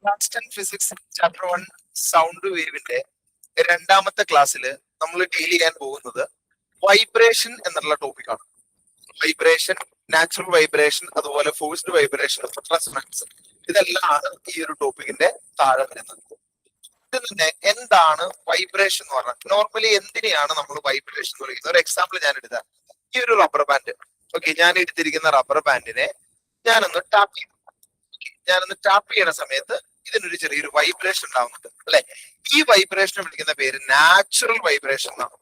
Class 10 physics chapter 1 sound വേവിന്റെ രണ്ടാമത്തെ ക്ലാസ്സിൽ നമ്മൾ ഡീൽ ചെയ്യാൻ പോകുന്നത് വൈബ്രേഷൻ എന്നുള്ള ടോപ്പിക്കാണ്. വൈബ്രേഷൻ, നാച്ചുറൽ വൈബ്രേഷൻ, അതുപോലെ ഫോഴ്സ്ഡ് വൈബ്രേഷൻ, റെസൊണൻസ്, ഇതെല്ലാം ഈ ഒരു ടോപ്പിക്കിന്റെ താഴെ വരുന്നത്. ഇത് തന്നെ എന്താണ് വൈബ്രേഷൻ എന്ന് പറഞ്ഞാൽ, നോർമലി എന്തിനെയാണ് നമ്മൾ വൈബ്രേഷൻ എന്ന് പറയുന്നത്? ഒരു എക്സാമ്പിൾ ഞാൻ എടുത്താൽ, ഈ ഒരു റബ്ബർ ബാൻഡ്, ഓക്കെ, ഞാൻ എടുത്തിരിക്കുന്ന റബ്ബർ ബാൻഡിനെ ഞാനൊന്ന് ടാപ്പ് ചെയ്യും. ചെയ്യുന്ന സമയത്ത് ഇതിനൊരു ചെറിയൊരു വൈബ്രേഷൻ ഉണ്ടാവുന്നുണ്ട്, അല്ലെ? ഈ വൈബ്രേഷനെ വിളിക്കുന്ന പേര് നാച്ചുറൽ വൈബ്രേഷൻ എന്നാണ്.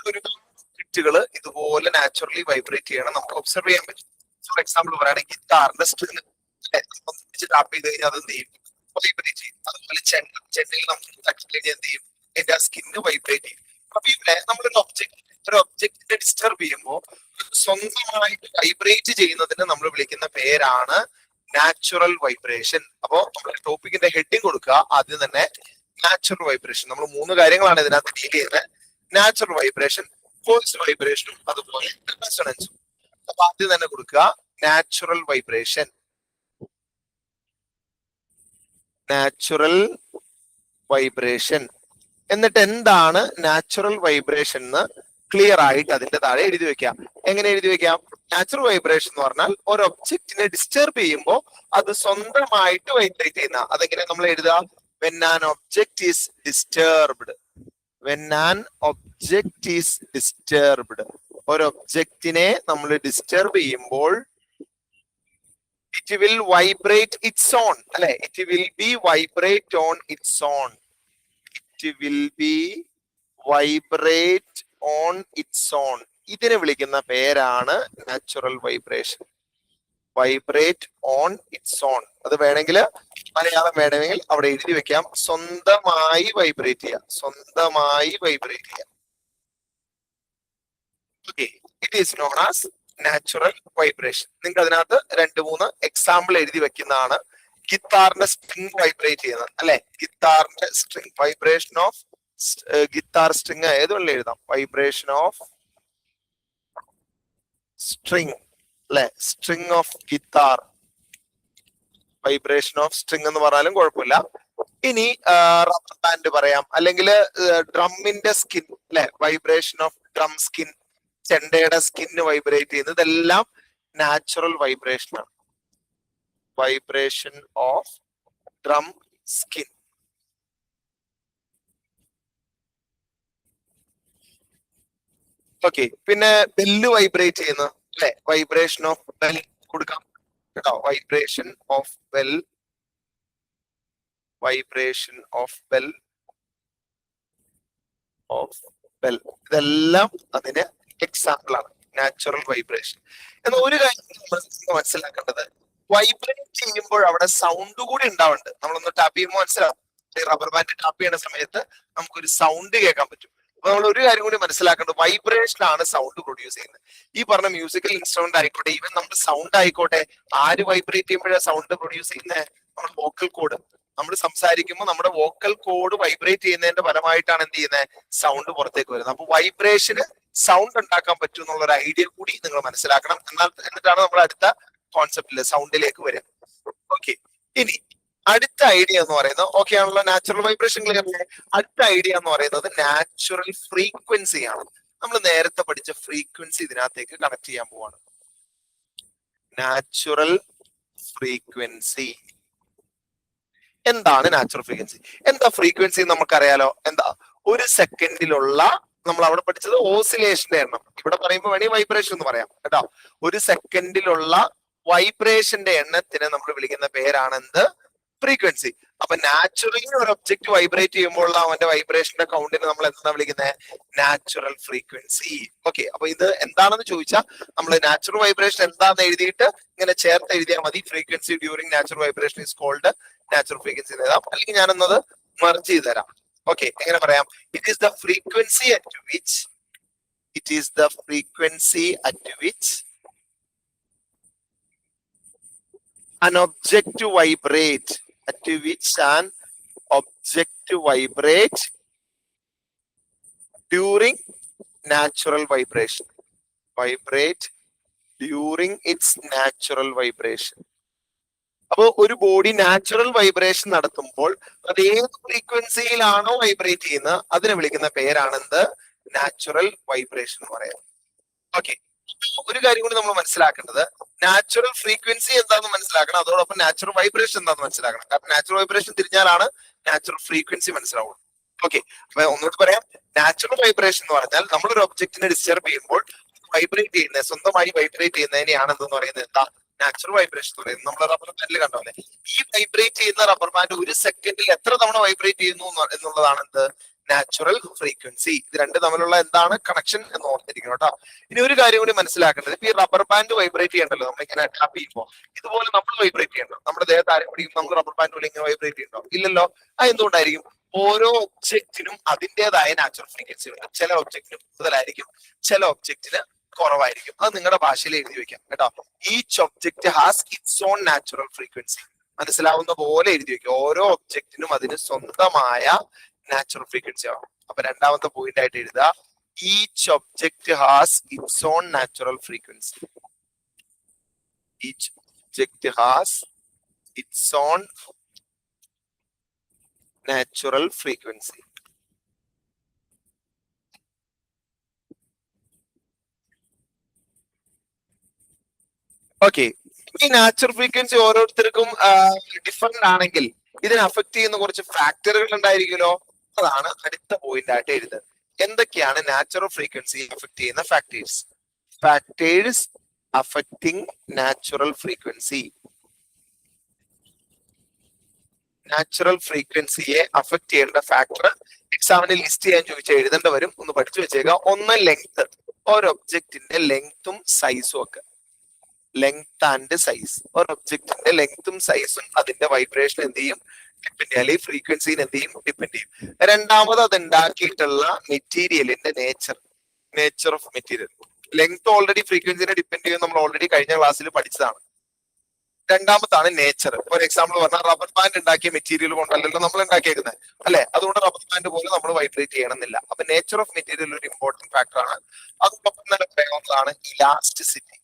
ഒരുപാട് ഒബ്ജക്റ്റുകൾ ഇതുപോലെ നാച്ചുറലി വൈബ്രേറ്റ് ചെയ്യണം, നമുക്ക് ഒബ്സർവ് ചെയ്യാൻ പറ്റും. ഫോർ എക്സാമ്പിൾ പറയുകയാണെങ്കിൽ ഗിറ്റാറിന്റെ സ്ട്രിങ് ടാപ്പ് ചെയ്ത് കഴിഞ്ഞാൽ അത് എന്ത് ചെയ്യും? വൈബ്രേറ്റ് ചെയ്യും. അതുപോലെ ചെണ്ടയിൽ നമുക്ക് ടച്ച് കഴിഞ്ഞാൽ എന്ത് ചെയ്യും? എന്റെ സ്കിന്ന് വൈബ്രേറ്റ് ചെയ്യും. അപ്പൊ ഇവിടെ നമ്മളൊരു ഒബ്ജക്റ്റിനെ ഡിസ്റ്റർബ് ചെയ്യുമ്പോൾ സ്വന്തമായിട്ട് വൈബ്രേറ്റ് ചെയ്യുന്നതിന് നമ്മൾ വിളിക്കുന്ന പേരാണ് നാച്ചുറൽ വൈബ്രേഷൻ. അപ്പോ നമ്മൾ ടോപ്പിക്കിന്റെ ഹെഡിങ് കൊടുക്കുക ആദ്യം തന്നെ, നാച്ചുറൽ വൈബ്രേഷൻ. നമ്മൾ 3 കാര്യങ്ങളാണ് ഇതിനകത്ത് ഡീൽ ചെയ്യുന്നത്: നാച്ചുറൽ വൈബ്രേഷൻ, ഫോഴ്സ്ഡ് വൈബ്രേഷനും, അതുപോലെ റെസൊണൻസും. അപ്പൊ ആദ്യം തന്നെ കൊടുക്കുക നാച്ചുറൽ വൈബ്രേഷൻ. നാച്ചുറൽ വൈബ്രേഷൻ എന്നിട്ട് എന്താണ് നാച്ചുറൽ വൈബ്രേഷൻ എന്ന് ക്ലിയർ ആയിട്ട് അതിന്റെ താഴെ എഴുതി വെക്കാം. എങ്ങനെ എഴുതി വെക്കാം? നാച്ചുറൽ വൈബ്രേഷൻ എന്ന് പറഞ്ഞാൽ ഒരു ഒബ്ജക്റ്റിനെ ഡിസ്റ്റർബ് ചെയ്യുമ്പോൾ അത് സ്വന്തമായിട്ട് വൈബ്രേറ്റ് ചെയ്യുന്ന. അതെങ്ങനെ നമ്മൾ എഴുതുക? when an object is disturbed. when an object is disturbed, ഒരു ഒബ്ജക്റ്റിനെ നമ്മൾ ഡിസ്റ്റർബ് ചെയ്യുമ്പോൾ it will vibrate its own, അല്ലെ? it will be vibrate on its own. it will be vibrate on its own. ഇതിനെ വിളിക്കുന്ന പേരാണ് natural vibration. Vibrate on its on. അത് വേണമെങ്കിൽ മലയാളം വേണമെങ്കിൽ അവിടെ എഴുതി വെക്കാം, സ്വന്തമായി വൈബ്രേറ്റ് ചെയ്യാം. സ്വന്തമായി വൈബ്രേറ്റ് ചെയ്യാം. Okay, it is known as natural vibration. നിങ്ങൾക്ക് അതിനകത്ത് 2-3 എക്സാമ്പിൾ എഴുതി വെക്കുന്നതാണ്. ഗിത്താറിന്റെ സ്ട്രിങ് വൈബ്രേറ്റ് ചെയ്യുന്നത്, അല്ലെ? ഗിത്താറിന്റെ string, vibration of guitar string ഏത് വേണമെങ്കിലും എഴുതാം. വൈബ്രേഷൻ ഓഫ് സ്ട്രിങ്, അല്ലെ? String of guitar, vibration of string എന്ന് പറഞ്ഞാലും കുഴപ്പമില്ല. ഇനി റബ്ബർ ബാൻഡ് പറയാം, അല്ലെങ്കിൽ ഡ്രമ്മിന്റെ സ്കിൻ, അല്ലെ? വൈബ്രേഷൻ ഓഫ് ഡ്രം സ്കിൻ, ചെണ്ടയുടെ സ്കിന്ന് വൈബ്രേറ്റ് ചെയ്യുന്നത്, ഇതെല്ലാം നാച്ചുറൽ വൈബ്രേഷൻ ആണ്. Vibration of drum skin. Okay, പിന്നെ ബെല്ല് വൈബ്രേറ്റ് ചെയ്യുന്നത്, അല്ലെ? വൈബ്രേഷൻ ഓഫ് ബെൽ കൊടുക്കാം കേട്ടോ. Vibration of bell, vibration of bell, ഇതെല്ലാം അതിന് എക്സാമ്പിൾ ആണ്, നാച്ചുറൽ വൈബ്രേഷൻ. എന്നാൽ ഒരു കാര്യം നമ്മൾ മനസ്സിലാക്കേണ്ടത്, വൈബ്രേറ്റ് ചെയ്യുമ്പോൾ അവിടെ സൗണ്ട് കൂടി ഉണ്ടാവുന്നുണ്ട്. നമ്മളൊന്ന് ടാപ്പ് ചെയ്യുമ്പോൾ മനസ്സിലാവും, റബ്ബർ ബാൻഡ് ടാപ്പ് ചെയ്യുന്ന സമയത്ത് നമുക്കൊരു സൗണ്ട് കേൾക്കാൻ പറ്റും. അപ്പൊ നമ്മൾ ഒരു കാര്യം കൂടി മനസ്സിലാക്കേണ്ടത്, വൈബ്രേഷൻ ആണ് സൗണ്ട് പ്രൊഡ്യൂസ് ചെയ്യുന്നത്. ഈ പറഞ്ഞ മ്യൂസിക്കൽ ഇൻസ്ട്രുമെന്റ് ആയിക്കോട്ടെ, ഈവൻ നമ്മുടെ സൗണ്ട് ആയിക്കോട്ടെ, ആര് വൈബ്രേറ്റ് ചെയ്യുമ്പോഴാണ് സൗണ്ട് പ്രൊഡ്യൂസ് ചെയ്യുന്നത്? നമ്മുടെ വോക്കൽ കോഡ്. നമ്മൾ സംസാരിക്കുമ്പോൾ നമ്മുടെ വോക്കൽ കോഡ് വൈബ്രേറ്റ് ചെയ്യുന്നതിന്റെ ഫലമായിട്ടാണ് എന്ത് ചെയ്യുന്നത്? സൗണ്ട് പുറത്തേക്ക് വരുന്നത്. അപ്പൊ വൈബ്രേഷന് സൗണ്ട് ഉണ്ടാക്കാൻ പറ്റും എന്നുള്ള ഒരു ഐഡിയ കൂടി നിങ്ങൾ മനസ്സിലാക്കണം. എന്നിട്ടാണ് നമ്മൾ അടുത്ത കോൺസെപ്റ്റില് സൗണ്ടിലേക്ക് വരിക. ഓക്കെ, ഇനി അടുത്ത ഐഡിയ എന്ന് പറയുന്നത്, ഓക്കെ ആണല്ലോ, നാച്ചുറൽ വൈബ്രേഷൻ ക്ലിയർ. അടുത്ത ഐഡിയ എന്ന് പറയുന്നത് നാച്ചുറൽ ഫ്രീക്വൻസി ആണ്. നമ്മൾ നേരത്തെ പഠിച്ച ഫ്രീക്വൻസി ഇതിനകത്തേക്ക് കണക്ട് ചെയ്യാൻ പോവാണ്. Natural frequency. എന്താണ് നാച്ചുറൽ ഫ്രീക്വൻസി? എന്താ ഫ്രീക്വൻസി നമുക്കറിയാലോ. എന്താ? ഒരു സെക്കൻഡിലുള്ള, നമ്മൾ അവിടെ പഠിച്ചത് ഓസിലേഷന്റെ എണ്ണം, ഇവിടെ പറയുമ്പോൾ വേണമെങ്കിൽ വൈബ്രേഷൻ എന്ന് പറയാം കേട്ടോ. ഒരു സെക്കൻഡിലുള്ള വൈബ്രേഷന്റെ എണ്ണത്തിനെ നമ്മൾ വിളിക്കുന്ന പേരാണ് എന്ത്? ഫ്രീക്വൻസി. അപ്പൊ നാച്ചുറലി ഒരു ഒബ്ജക്ട് വൈബ്രേറ്റ് ചെയ്യുമ്പോൾ അവന്റെ വൈബ്രേഷന്റെ കൗണ്ടിന് നമ്മൾ എന്താ വിളിക്കുന്നത്? Natural frequency. ഓക്കെ, അപ്പൊ ഇത് എന്താണെന്ന് ചോദിച്ചാൽ നമ്മൾ നാച്ചുറൽ വൈബ്രേഷൻ എന്താണെന്ന് എഴുതിയിട്ട് ഇങ്ങനെ ചേർത്ത് എഴുതിയാൽ മതി. Frequency during natural vibration is called natural frequency എഴുതാം, അല്ലെങ്കിൽ ഞാൻ എന്നത് മെർജ് ചെയ്ത് തരാം. ഓക്കെ, എങ്ങനെ പറയാം? It is the frequency at which, it is the frequency at which an object vibrate, at which an object vibrate during natural vibration. Vibrate during its natural vibration. അപ്പോൾ ഒരു ബോഡി നാച്ചുറൽ വൈബ്രേഷൻ നടത്തുമ്പോൾ അത് ഏത് ഫ്രീക്വൻസിയിലാണോ vibrate ചെയ്യുന്നത് അതിനെ വിളിക്കുന്ന പേരാണ് എന്ത്? നാച്ചുറൽ വൈബ്രേഷൻ എന്ന് പറയുന്നത്. ഓക്കെ, ഒരു കാര്യം കൂടി നമ്മൾ മനസ്സിലാക്കേണ്ടത്, നാച്ചുറൽ ഫ്രീക്വൻസി എന്താണെന്ന് മനസ്സിലാക്കണം, അതോടൊപ്പം നാച്ചുറൽ വൈബ്രേഷൻ എന്താണെന്ന് മനസ്സിലാക്കണം. കാരണം നാച്ചുറൽ വൈബ്രേഷൻ തിരിഞ്ഞാലാണ് നാച്ചുറൽ ഫ്രീക്വൻസി മനസ്സിലാവുള്ളൂ. ഓക്കെ, അപ്പൊ ഒന്നുകൂടി പറയാം, നാച്ചുറൽ വൈബ്രേഷൻ എന്ന് പറഞ്ഞാൽ നമ്മളൊരു ഒബ്ജക്റ്റിനെ ഡിസ്റ്റർബ് ചെയ്യുമ്പോൾ വൈബ്രേറ്റ് ചെയ്യുന്നത്, സ്വന്തമായി വൈബ്രേറ്റ് ചെയ്യുന്നതിനെയാണ് എന്തെന്ന് പറയുന്നത്, എന്താ? നാച്ചുറൽ വൈബ്രേഷൻ എന്ന് പറയുന്നത്. നമ്മൾ റബ്ബർ ബാൻഡിൽ കണ്ടോല്ലേ, ഈ വൈബ്രേറ്റ് ചെയ്യുന്ന റബ്ബർ ബാൻഡ് ഒരു സെക്കൻഡിൽ എത്ര തവണ വൈബ്രേറ്റ് ചെയ്യുന്നു എന്നുള്ളതാണ് എന്ത്? Natural frequency. ഇത് രണ്ട് തമ്മിലുള്ള എന്താണ് കണക്ഷൻ എന്ന് ഓർത്തിരിക്കണം കേട്ടോ. ഇനി ഒരു കാര്യം കൂടി മനസ്സിലാക്കേണ്ടത്, ഇപ്പൊ ഈ റബ്ബർ ബാൻഡ് വൈബ്രേറ്റ് ചെയ്യണ്ടല്ലോ, നമ്മളിങ്ങനെ ടാപ്പ് ചെയ്യുമ്പോൾ ഇതുപോലെ നമ്മൾ വൈബ്രേറ്റ് ചെയ്യണ്ടോ? നമ്മുടെ ദേഹത്ത് ആരും പിടിക്കും നമ്മൾ റബ്ബർ ബാൻഡ് പോലെ ഇങ്ങനെ വൈബ്രേറ്റ് ചെയ്യണ്ടോ? ഇല്ലല്ലോ. അത് എന്തുകൊണ്ടായിരിക്കും? ഓരോ ഒബ്ജക്റ്റിനും അതിൻ്റെതായ നാച്ചുറൽ ഫ്രീക്വൻസി ഉണ്ട്. ചില ഒബ്ജക്റ്റിന് കൂടുതലായിരിക്കും, ചില ഒബ്ജക്റ്റിന് കുറവായിരിക്കും. അത് നിങ്ങളുടെ ഭാഷയിൽ എഴുതി വെക്കാം കേട്ടോ. Each object has it's on natural frequency. മനസ്സിലാവുന്ന പോലെ എഴുതി വെക്കും. ഓരോ ഒബ്ജക്റ്റിനും അതിന് സ്വന്തമായ നാച്ചുറൽ ഫ്രീക്വൻസി ആവും. അപ്പൊ രണ്ടാമത്തെ പോയിന്റ് ആയിട്ട് എഴുതുക, each object has it's on natural frequency. Each object has it's on natural frequency. Okay, ഈ നാച്ചുറൽ ഫ്രീക്വൻസി ഓരോരുത്തർക്കും ഡിഫറെന്റ് ആണെങ്കിൽ ഇതിനെ അഫക്ട് ചെയ്യുന്ന കുറച്ച് ഫാക്ടറുകൾ ഉണ്ടായിരിക്കുമല്ലോ. അതാണ് അടുത്ത പോയിന്റ് ആയിട്ട് എഴുതുന്നത്. എന്തൊക്കെയാണ് നാച്ചുറൽ ഫ്രീക്വൻസി അഫക്ട് ചെയ്യുന്ന factors? Factors affecting natural frequency. Natural ഫ്രീക്വൻസിയെ അഫക്ട് ചെയ്യേണ്ട ഫാക്ടർ എക്സാമിന് ലിസ്റ്റ് ചെയ്യാൻ ചോദിച്ചാൽ എഴുതേണ്ട വരും. ഒന്ന് പഠിച്ചു വെച്ചേക്കാം. ഒന്ന് ലെങ്ത്, ഒരു ഒബ്ജക്റ്റിന്റെ ലെങ്ത്തും സൈസും ഒക്കെ. ലെങ്ത് ആൻഡ് സൈസ്, ഒരു ഒബ്ജക്റ്റിന്റെ ലെങ്ത്തും സൈസും അതിന്റെ വൈബ്രേഷൻ എന്ത് ചെയ്യും? ഡിപ്പെൻഡ് ചെയ്യും, അല്ലെങ്കിൽ ഫ്രീക്വൻസിനെ എന്ത് ചെയ്യും? ഡിപ്പെൻഡ് ചെയ്യും. രണ്ടാമത് അത് ഉണ്ടാക്കിയിട്ടുള്ള മെറ്റീരിയലിന്റെ nature of material. Length already ഫ്രീക്വൻസിനെ ഡിപ്പെൻഡ് ചെയ്യും, നമ്മൾ ഓൾറെഡി കഴിഞ്ഞ ക്ലാസ്സിൽ പഠിച്ചതാണ്. രണ്ടാമത്താണ് നേച്ചർ. ഫോർ എക്സാമ്പിൾ പറഞ്ഞാൽ റബ്ബർ ബാൻഡ് ഉണ്ടാക്കിയ മെറ്റീരിയൽ കൊണ്ടല്ലല്ലോ നമ്മൾ ഉണ്ടാക്കിയേക്കുന്നത്, അല്ലെ? അതുകൊണ്ട് റബ്ബർ ബാൻഡ് പോലെ നമ്മൾ വൈബ്രേറ്റ് ചെയ്യണമെന്നില്ല. അപ്പൊ നേച്ചർ ഓഫ് മെറ്റീരിയൽ ഒരു ഇമ്പോർട്ടന്റ് ഫാക്ടർ ആണ്. അതോടൊപ്പം തന്നെ പറയാവുന്നതാണ് ഇലാസ്റ്റിസിറ്റി.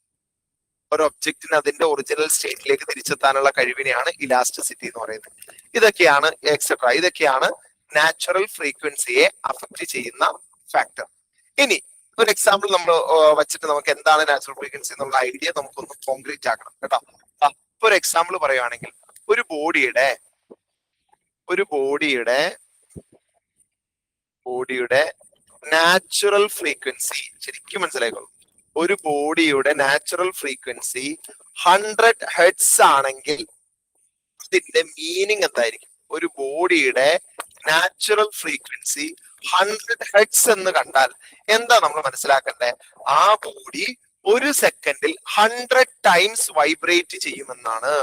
ഒരു ഒബ്ജക്റ്റിന് അതിന്റെ ഒറിജിനൽ സ്റ്റേറ്റിലേക്ക് തിരിച്ചെത്താനുള്ള കഴിവിനെയാണ് ഇലാസ്റ്റിസിറ്റി എന്ന് പറയുന്നത്. ഇതൊക്കെയാണ് എക്സെട്ര. ഇതൊക്കെയാണ് നാച്ചുറൽ ഫ്രീക്വൻസിയെ അഫക്ട് ചെയ്യുന്ന ഫാക്ടർ. ഇനി ഒരു എക്സാമ്പിൾ നമ്മൾ വെച്ചിട്ട് നമുക്ക് എന്താണ് നാച്ചുറൽ ഫ്രീക്വൻസി എന്നുള്ള ഐഡിയ നമുക്കൊന്ന് കോൺക്രീറ്റ് ആക്കണം കേട്ടോ. ഇപ്പൊ ഒരു എക്സാമ്പിൾ പറയുകയാണെങ്കിൽ ഒരു ബോഡിയുടെ നാച്ചുറൽ ഫ്രീക്വൻസി ശരിക്കും മനസ്സിലായിക്കോളും. ഒരു ബോഡിയുടെ നാച്ചുറൽ ഫ്രീക്വൻസി 100 ഹെർട്സ് ആണെങ്കിൽ അതിന്റെ മീനിങ് എന്തായിരിക്കും? ഒരു ബോഡിയുടെ നാച്ചുറൽ ഫ്രീക്വൻസി 100 ഹെർട്സ് എന്ന് കണ്ടാൽ എന്താ നമ്മൾ മനസ്സിലാക്കേണ്ടത്? ആ ബോഡി ഒരു സെക്കൻഡിൽ 100 ടൈംസ് വൈബ്രേറ്റ് ചെയ്യുമെന്നാണ്.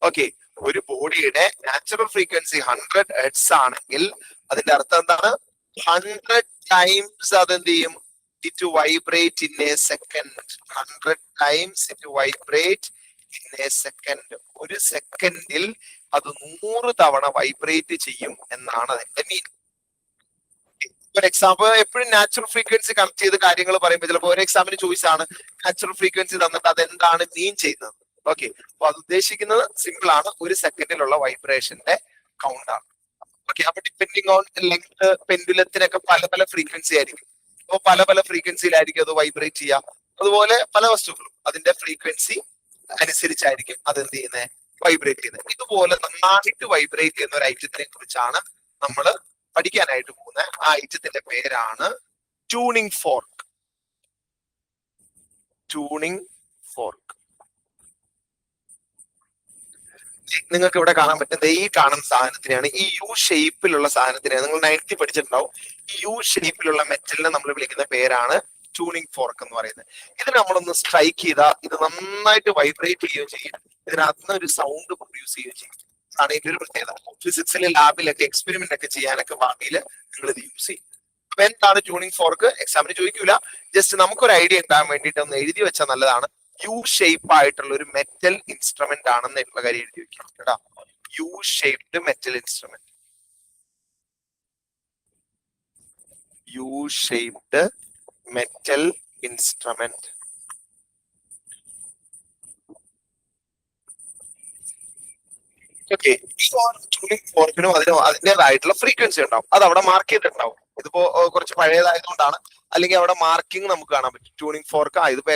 ഓക്കെ, ഒരു ബോഡിയുടെ നാച്ചുറൽ ഫ്രീക്വൻസി 100 ഹെർട്സ് ആണെങ്കിൽ അതിന്റെ അർത്ഥം എന്താണ്? 100 ടൈംസ് അതെന്ത് ചെയ്യും? It vibrate in a second. 100 times it vibrate in a second. ഒരു സെക്കൻഡിൽ അത് 100 തവണ വൈബ്രേറ്റ് ചെയ്യും എന്നാണ് അതിന്റെ മീനിങ്. ഒരു എക്സാമ്പിൾ എപ്പോഴും നാച്ചുറൽ ഫ്രീക്വൻസി കണക്ട് ചെയ്ത് കാര്യങ്ങൾ പറയുമ്പോൾ ചിലപ്പോൾ ഒരു എക്സാമിന് ചോയ്സാണ് നാച്ചുറൽ ഫ്രീക്വൻസി തന്നിട്ട് അതെന്താണ് മീൻ ചെയ്യുന്നത്. ഓക്കെ, അപ്പൊ അത് ഉദ്ദേശിക്കുന്നത് സിമ്പിൾ ആണ്, ഒരു സെക്കൻഡിലുള്ള വൈബ്രേഷന്റെ കൗണ്ട് ആണ്. ഓക്കെ, അപ്പൊ ഡിപ്പെൻഡിങ് ഓൺ ലെങ്ത് പെൻഡുലത്തിനൊക്കെ പല പല ഫ്രീക്വൻസി ആയിരിക്കും. അപ്പോൾ പല പല ഫ്രീക്വൻസിയിലായിരിക്കും അത് വൈബ്രേറ്റ് ചെയ്യുക. അതുപോലെ പല വസ്തുക്കളും അതിന്റെ ഫ്രീക്വൻസി അനുസരിച്ചായിരിക്കും അതെന്ത് ചെയ്യുന്നത്? വൈബ്രേറ്റ് ചെയ്യുന്നത്. ഇതുപോലെ നന്നായിട്ട് വൈബ്രേറ്റ് ചെയ്യുന്ന ഒരു ഐറ്റത്തിനെ കുറിച്ചാണ് നമ്മൾ പഠിക്കാനായിട്ട് പോകുന്നത്. ആ ഐറ്റത്തിന്റെ പേരാണ് ട്യൂണിംഗ് ഫോർക്ക്. Tuning fork. നിങ്ങൾക്ക് ഇവിടെ കാണാൻ പറ്റുന്നത് ഈ കാണുന്ന സാധനത്തിനെയാണ്, ഈ യു ഷേപ്പിലുള്ള സാധനത്തിനെയാണ് നിങ്ങൾ 9th പഠിച്ചിട്ടുണ്ടാവും. ഈ യു ഷേപ്പിലുള്ള മെറ്റലിനെ നമ്മൾ വിളിക്കുന്ന പേരാണ് ട്യൂണിംഗ് ഫോർക്ക് എന്ന് പറയുന്നത്. ഇതിന് നമ്മളൊന്ന് സ്ട്രൈക്ക് ചെയ്താൽ ഇത് നന്നായിട്ട് വൈബ്രേറ്റ് ചെയ്യുകയും ചെയ്യും, ഇതിനകത്ത് ഒരു സൗണ്ട് പ്രൊഡ്യൂസ് ചെയ്യുകയും ചെയ്യും. അതാണ് ഇതിന്റെ ഒരു പ്രത്യേകത. ഫിസിക്സിലെ ലാബിലൊക്കെ എക്സ്പെരിമെന്റ് ഒക്കെ ചെയ്യാനൊക്കെ ഭാവിയിൽ നിങ്ങൾ ഇത് യൂസ് ചെയ്യും. അപ്പൊ എന്താണ് ട്യൂണിംഗ് ഫോർക്ക്? എക്സാമിന് ചോദിക്കൂല, ജസ്റ്റ് നമുക്കൊരു ഐഡിയ ഉണ്ടാകാൻ വേണ്ടിയിട്ട് ഒന്ന് എഴുതി വെച്ചാൽ നല്ലതാണ്. യു ഷേപ്പ് ആയിട്ടുള്ള ഒരു മെറ്റൽ ഇൻസ്ട്രുമെന്റ് ആണെന്നുള്ള കാര്യം എഴുതി വെക്കാം കേട്ടോ. U shaped metal instrument. U shaped metal instrument. Okay, ഈ ട്യൂണിംഗ് ഫോർക്കിനും അതിൻ്റെതായിട്ടുള്ള ഫ്രീക്വൻസി ഉണ്ടാവും, അത് അവിടെ മാർക്ക് ചെയ്തിട്ടുണ്ടാവും. ഇതിപ്പോ കുറച്ച് പഴയതായതുകൊണ്ടാണ്, അല്ലെങ്കിൽ അവിടെ മാർക്കിംഗ് നമുക്ക് കാണാൻ പറ്റും. ട്യൂണിംഗ് ഫോർക്ക് ഇതിപ്പോ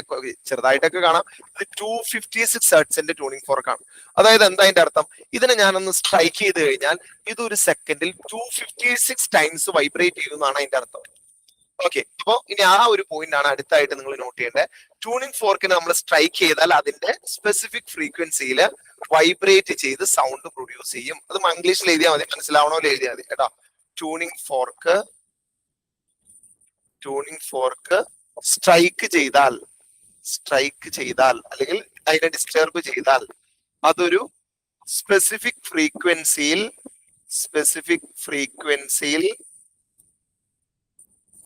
ചെറുതായിട്ടൊക്കെ കാണാം. ഇത് 256 ഹെർട്സിന്റെ ട്യൂണിംഗ് ഫോർക്കാണ്. അതായത് എന്താ അതിന്റെ അർത്ഥം? ഇതിനെ ഞാനൊന്ന് സ്ട്രൈക്ക് ചെയ്ത് കഴിഞ്ഞാൽ ഇത് ഒരു സെക്കൻഡിൽ 256 ടൈംസ് വൈബ്രേറ്റ് ചെയ്യുന്നതാണ് അതിന്റെ അർത്ഥം. ഓക്കെ, അപ്പൊ ഇനി ആ ഒരു പോയിന്റ് ആണ് അടുത്തായിട്ട് നിങ്ങൾ നോട്ട് ചെയ്യേണ്ടത്. ട്യൂണിംഗ് ഫോർക്കിനെ നമ്മൾ സ്ട്രൈക്ക് ചെയ്താൽ അതിന്റെ സ്പെസിഫിക് ഫ്രീക്വൻസിയിൽ വൈബ്രേറ്റ് ചെയ്ത് സൗണ്ട് പ്രൊഡ്യൂസ് ചെയ്യും. അത് ഇംഗ്ലീഷിൽ എഴുതിയാൽ മതി, മനസ്സിലാവണോ എഴുതിയാൽ മതി കേട്ടോ. ട്യൂണിംഗ് ഫോർക്ക് സ്ട്രൈക്ക് ചെയ്താൽ അല്ലെങ്കിൽ അതിനെ ഡിസ്റ്റർബ് ചെയ്താൽ അതൊരു സ്പെസിഫിക് ഫ്രീക്വൻസിയിൽ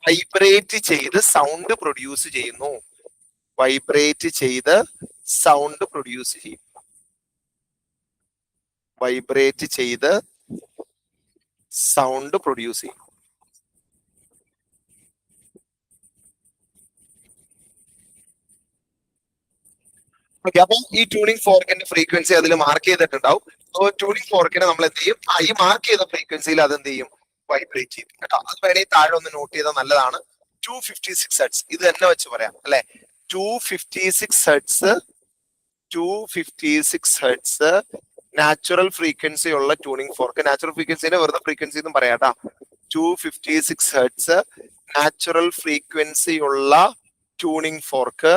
വൈബ്രേറ്റ് ചെയ്ത് സൗണ്ട് പ്രൊഡ്യൂസ് ചെയ്യുന്നു. വൈബ്രേറ്റ് ചെയ്ത് സൗണ്ട് പ്രൊഡ്യൂസ് ചെയ്യും. ഓക്കെ, അപ്പം ഈ ട്യൂണിംഗ് ഫോർക്കിന്റെ ഫ്രീക്വൻസി അതിൽ മാർക്ക് ചെയ്തിട്ടുണ്ടാവും. അപ്പോൾ ട്യൂണിംഗ് ഫോർക്കിനെ നമ്മൾ എന്ത് ചെയ്യും? ഈ മാർക്ക് ചെയ്ത ഫ്രീക്വൻസിയിൽ അത് എന്ത് ചെയ്യും? വൈബ്രേറ്റ് ചെയ്യും കേട്ടോ. അത് വേണമെങ്കിൽ താഴെ ഒന്ന് നോട്ട് ചെയ്താൽ നല്ലതാണ്. 256 ഹെർട്സ്, ഇത് തന്നെ വെച്ച് പറയാം അല്ലെ. 256 ഹെർട്സ് നാച്ചുറൽ ഫ്രീക്വൻസി ഉള്ള ട്യൂണിംഗ് ഫോർക്ക്. നാച്ചുറൽ ഫ്രീക്വൻസിന്റെ വെറുതെ ഫ്രീക്വൻസി എന്നും പറയാട്ടാ. 256 ഹെർട്സ് നാച്ചുറൽ ഫ്രീക്വൻസി ഉള്ള ട്യൂണിംഗ് ഫോർക്ക്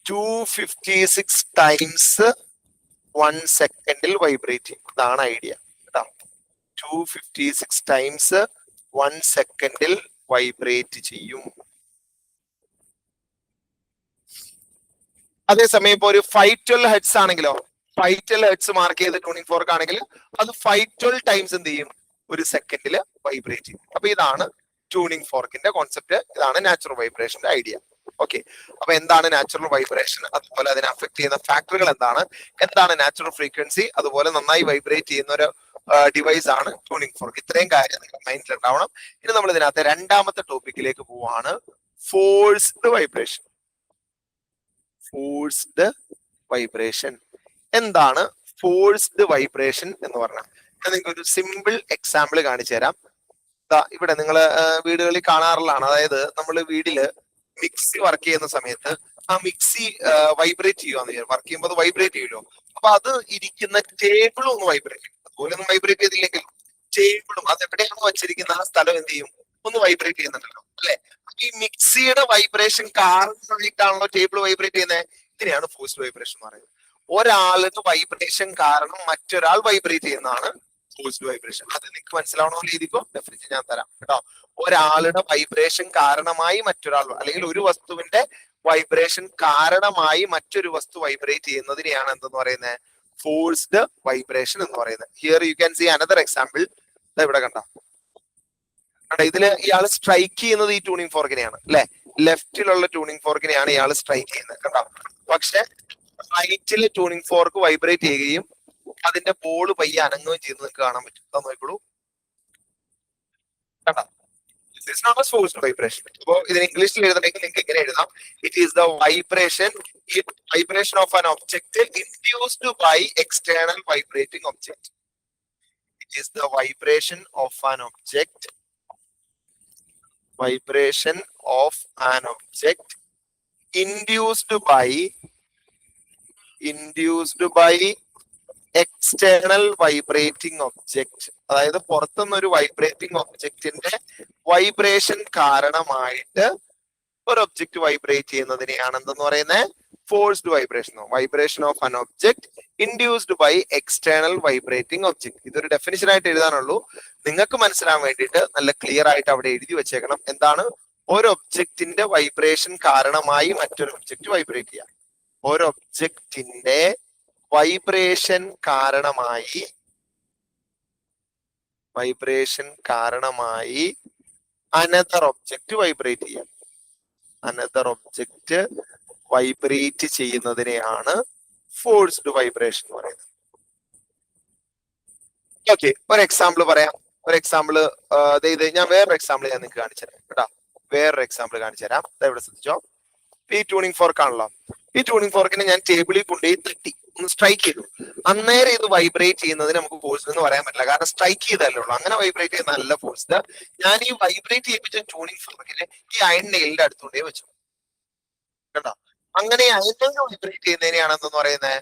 256 ടൈംസ് 1 സെക്കൻഡിൽ വൈബ്രേറ്റ് ചെയ്യും. ഇതാണ് ഐഡിയ കേട്ടോ. 256 ടൈംസ് 1 സെക്കൻഡിൽ വൈബ്രേറ്റ് ചെയ്യും. അതേസമയം ഇപ്പൊ ഒരു 512 ഹെർട്സ് ആണെങ്കിലോ, 512 ഹെർട്സ് മാർക്ക് ചെയ്ത ട്യൂണിംഗ് ഫോർക്ക് ആണെങ്കിൽ അത് 512 ടൈംസ് എന്ത് ചെയ്യും? ഒരു സെക്കൻഡിൽ വൈബ്രേറ്റ് ചെയ്യും. അപ്പൊ ഇതാണ് ട്യൂണിംഗ് ഫോർക്കിന്റെ കോൺസെപ്റ്റ്, ഇതാണ് നാച്ചുറൽ വൈബ്രേഷന്റെ ഐഡിയ. ഓക്കെ, അപ്പൊ എന്താണ് നാച്ചുറൽ വൈബ്രേഷൻ, അതുപോലെ അതിനെ അഫക്ട് ചെയ്യുന്ന ഫാക്ടറുകൾ എന്താണ് നാച്ചുറൽ ഫ്രീക്വൻസി, അതുപോലെ നന്നായി വൈബ്രേറ്റ് ചെയ്യുന്ന ഒരു ഡിവൈസ് ആണ് ട്യൂണിംഗ് ഫോർക്ക്. ഇത്രയും കാര്യം നിങ്ങൾ മൈൻഡിൽ ഉണ്ടാവണം. ഇനി നമ്മൾ ഇതിനകത്ത് രണ്ടാമത്തെ ടോപ്പിക്കിലേക്ക് പോവാണ്, ഫോഴ്സ്ഡ് വൈബ്രേഷൻ. എന്താണ് ഫോഴ്സ്ഡ് വൈബ്രേഷൻ എന്ന് പറഞ്ഞാൽ? ഞാൻ നിങ്ങൾക്ക് ഒരു സിമ്പിൾ എക്സാമ്പിൾ കാണിച്ചു തരാം. ഇവിടെ നിങ്ങൾ വീടുകളിൽ കാണാറുള്ളതാണ്. അതായത് നമ്മൾ വീട്ടില് മിക്സി വർക്ക് ചെയ്യുന്ന സമയത്ത് ആ മിക്സി വൈബ്രേറ്റ് ചെയ്യുവാന്ന് വിചാരിക്കും. വർക്ക് ചെയ്യുമ്പോൾ അത് വൈബ്രേറ്റ് ചെയ്യുമല്ലോ. അപ്പൊ അത് ഇരിക്കുന്ന ടേബിളും ഒന്ന് വൈബ്രേറ്റ് ചെയ്യും. അതുപോലെ ഒന്നും വൈബ്രേറ്റ് ചെയ്തില്ലെങ്കിൽ ടേബിളും അത് എവിടെയാണ് വെച്ചിരിക്കുന്ന ആ സ്ഥലം എന്ത് ചെയ്യും? ഒന്ന് വൈബ്രേറ്റ് ചെയ്യുന്നുണ്ടല്ലോ അല്ലെ. ഈ മിക്സിയുടെ വൈബ്രേഷൻ കാരണമായിട്ടാണല്ലോ ടേബിൾ വൈബ്രേറ്റ് ചെയ്യുന്നത്. ഇതിനെയാണ് ഫോഴ്സ്ഡ് വൈബ്രേഷൻ എന്ന് പറയുന്നത്. ഒരാളുടെ വൈബ്രേഷൻ കാരണം മറ്റൊരാൾ വൈബ്രേറ്റ് ചെയ്യുന്നതാണ് ഫോഴ്സ്ഡ് വൈബ്രേഷൻ. അത് നിങ്ങൾക്ക് മനസ്സിലാവണോ രീതിക്കോ ഡെഫിനിറ്റ് ഞാൻ തരാം കേട്ടോ. ഒരാളുടെ വൈബ്രേഷൻ കാരണമായി മറ്റൊരാൾ, അല്ലെങ്കിൽ ഒരു വസ്തുവിന്റെ വൈബ്രേഷൻ കാരണമായി മറ്റൊരു വസ്തു വൈബ്രേറ്റ് ചെയ്യുന്നതിനെയാണ് എന്തെന്ന് പറയുന്നത്? ഫോഴ്സ്ഡ് വൈബ്രേഷൻ എന്ന് പറയുന്നത്. Here you can see another example. ഇവിടെ കണ്ട ഇതില് ഇയാൾ സ്ട്രൈക്ക് ചെയ്യുന്നത് ഈ ട്യൂണിംഗ് ഫോർക്കിനെയാണ് അല്ലെ. ലെഫ്റ്റിലുള്ള ട്യൂണിംഗ് ഫോർക്കിനെയാണ് ഇയാൾ സ്ട്രൈക്ക് ചെയ്യുന്നത് കണ്ടോ. പക്ഷെ റൈറ്റിലെ ട്യൂണിംഗ് ഫോർക്ക് വൈബ്രേറ്റ് ചെയ്യുകയും അതിന്റെ ബോൾ പയ്യെ അനങ്ങുകയും ചെയ്യുന്നത് നിങ്ങൾക്ക് കാണാൻ പറ്റും. നോക്കിക്കോളൂ കണ്ടോ. This is not a forced vibration. അപ്പോ ഇതിന് ഇംഗ്ലീഷിൽ എഴുതണമെങ്കിൽ നിങ്ങൾക്ക് എങ്ങനെ എഴുതാം? It is the vibration of an object induced by external vibrating object. It is the vibration of an object induced by external vibrating object. അതായത് പുറത്തുനിന്നൊരു വൈബ്രേറ്റിംഗ് ഒബ്ജക്റ്റിന്റെ vibration കാരണമായിട്ട് ഒരു ഒബ്ജക്റ്റ് വൈബ്രേറ്റ് ചെയ്യുന്നതിനെയാണ് എന്തെന്ന് പറയുന്നത്? Forced vibration. Vibration of an object induced by external vibrating object. ഇതൊരു definition ആയിട്ട് എഴുതാനുള്ളൂ. നിങ്ങൾക്ക് മനസ്സിലാൻ വേണ്ടിയിട്ട് നല്ല ക്ലിയർ ആയിട്ട് അവിടെ എഴുതി വെച്ചേക്കണം. എന്താണ്? ഒരു ഒബ്ജക്റ്റിന്റെ വൈബ്രേഷൻ കാരണമായി മറ്റൊരു ഒബ്ജക്റ്റ് വൈബ്രേറ്റ് ചെയ്യാം. ഒരു ഒബ്ജക്റ്റിന്റെ വൈബ്രേഷൻ കാരണമായി അനദർ ഒബ്ജക്റ്റ് വൈബ്രേറ്റ് ചെയ്യാം. അനദർ ഒബ്ജക്റ്റ് വൈബ്രേറ്റ് ചെയ്യുന്നതിനെയാണ് ഫോഴ്സ്ഡ് വൈബ്രേഷൻ എന്ന് പറയുന്നത്. ഓക്കെ, ഒരു എക്സാമ്പിൾ പറയാം. ഞാൻ വേറൊരു എക്സാമ്പിൾ ഞാൻ നിങ്ങൾക്ക് കാണിച്ചു തരാം കേട്ടോ. വേറൊരു എക്സാമ്പിൾ കാണിച്ചു തരാം. ഇവിടെ ശ്രദ്ധിച്ചോ. ഈ ട്യൂണിംഗ് ഫോർക്ക് ആണല്ലോ. ഈ ട്യൂണിംഗ് ഫോർക്കിനെ ഞാൻ ടേബിളിൽ കൊണ്ടുപോയി തട്ടി ഒന്ന് സ്ട്രൈക്ക് ചെയ്തു. അന്നേരം ഇത് വൈബ്രേറ്റ് ചെയ്യുന്നതിന് നമുക്ക് ഫോഴ്സ് എന്ന് പറയാൻ പറ്റില്ല, കാരണം സ്ട്രൈക്ക് ചെയ്തല്ലേ ഉള്ളൂ. അങ്ങനെ വൈബ്രേറ്റ് ചെയ്യുന്ന നല്ല ഫോഴ്സ്. ഞാൻ ഈ വൈബ്രേറ്റ് ചെയ്യിപ്പിച്ച ട്യൂണിംഗ് ഫോർക്കിനെ ഈ അയൺ നെയിലിന്റെ അടുത്തുകൊണ്ടേ വെച്ചു. കേട്ടോ, അങ്ങനെ അയൺ നെയിൽ വൈബ്രേറ്റ് ചെയ്യുന്നതിനെയാണ് എന്തെന്ന് പറയുന്നത്,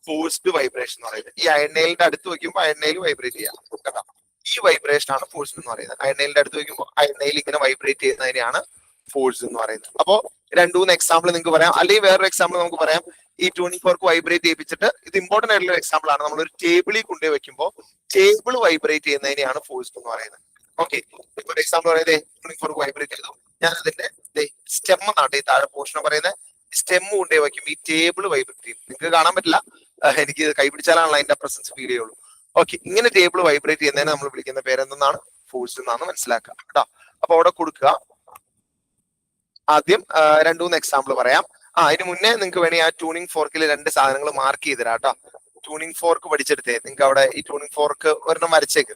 ഫോഴ്സ്ഡ് വൈബ്രേഷൻ എന്ന് പറയുന്നത്. ഈ അയൺ നെയിലിന്റെ അടുത്ത് വെക്കുമ്പോൾ അയൺ നെയിൽ വൈബ്രേറ്റ് ചെയ്യാം. കേട്ടോ, ഈ വൈബ്രേഷൻ ആണ് ഫോഴ്സ് എന്ന് പറയുന്നത്. അയൺ നെയിലിന്റെ അടുത്ത് വെക്കുമ്പോൾ അയൺ നെയിൽ ഇങ്ങനെ വൈബ്രേറ്റ് ചെയ്യുന്നതിനെയാണ് ഫോഴ്സ് എന്ന് പറയുന്നത്. അപ്പോ രണ്ടു മൂന്ന് എക്സാമ്പിൾ നിങ്ങൾക്ക് പറയാം, അല്ലെങ്കിൽ വേറൊരു എക്സാമ്പിൾ നമുക്ക് പറയാം. ഈ ട്യൂണിംഗ് ഫോർക്ക് വൈബ്രേറ്റ് ചെയ്യിപ്പിച്ചിട്ട്, ഇത് ഇമ്പോർട്ടന്റ് ആയിട്ടുള്ള എക്സാമ്പിൾ ആണ്, നമ്മളൊരു ടേബിളിൽ കൊണ്ടുപോയി വെക്കുമ്പോൾ ടേബിൾ വൈബ്രേറ്റ് ചെയ്യുന്നതിനെയാണ് ഫോഴ്സ് എന്ന് പറയുന്നത്. ഓക്കെ, ഒരു എക്സാമ്പിൾ പറയുന്നത് ട്യൂണിംഗ് ഫോർക്ക് വൈബ്രേറ്റ് ചെയ്തു, ഞാൻ അതിന്റെ സ്റ്റെം എന്നാണ് ഈ താഴെ പോർഷൻ പറയുന്നത്. സ്റ്റെം കൊണ്ടുപോയി വയ്ക്കും, ഈ ടേബിൾ വൈബ്രേറ്റ് ചെയ്യും. നിങ്ങൾക്ക് കാണാൻ പറ്റില്ല, എനിക്ക് കൈ പിടിച്ചാലാണല്ലോ അതിന്റെ പ്രസൻസ് ഫീൽ ചെയ്യുള്ളൂ. ഓക്കെ, ഇങ്ങനെ ടേബിൾ വൈബ്രേറ്റ് ചെയ്യുന്നതിനെ നമ്മൾ വിളിക്കുന്ന പേരെന്താണ്, ഫോഴ്സ് എന്നാണ് മനസ്സിലാക്കുക. കേട്ടോ, അപ്പൊ അവിടെ കൊടുക്കുക. ആദ്യം രണ്ടു മൂന്ന് എക്സാമ്പിൾ പറയാം. അതിന് മുന്നേ നിങ്ങൾക്ക് വേണേ ആ ട്യൂണിംഗ് ഫോർക്കിൽ രണ്ട് സാധനങ്ങൾ മാർക്ക് ചെയ്തരാം. കേട്ടോ, ട്യൂണിംഗ് ഫോർക്ക് പഠിച്ചെടുത്തേ നിങ്ങൾക്ക് അവിടെ ഈ ട്യൂണിംഗ് ഫോർക്ക് ഒരെണ്ണം വരച്ചേക്ക്.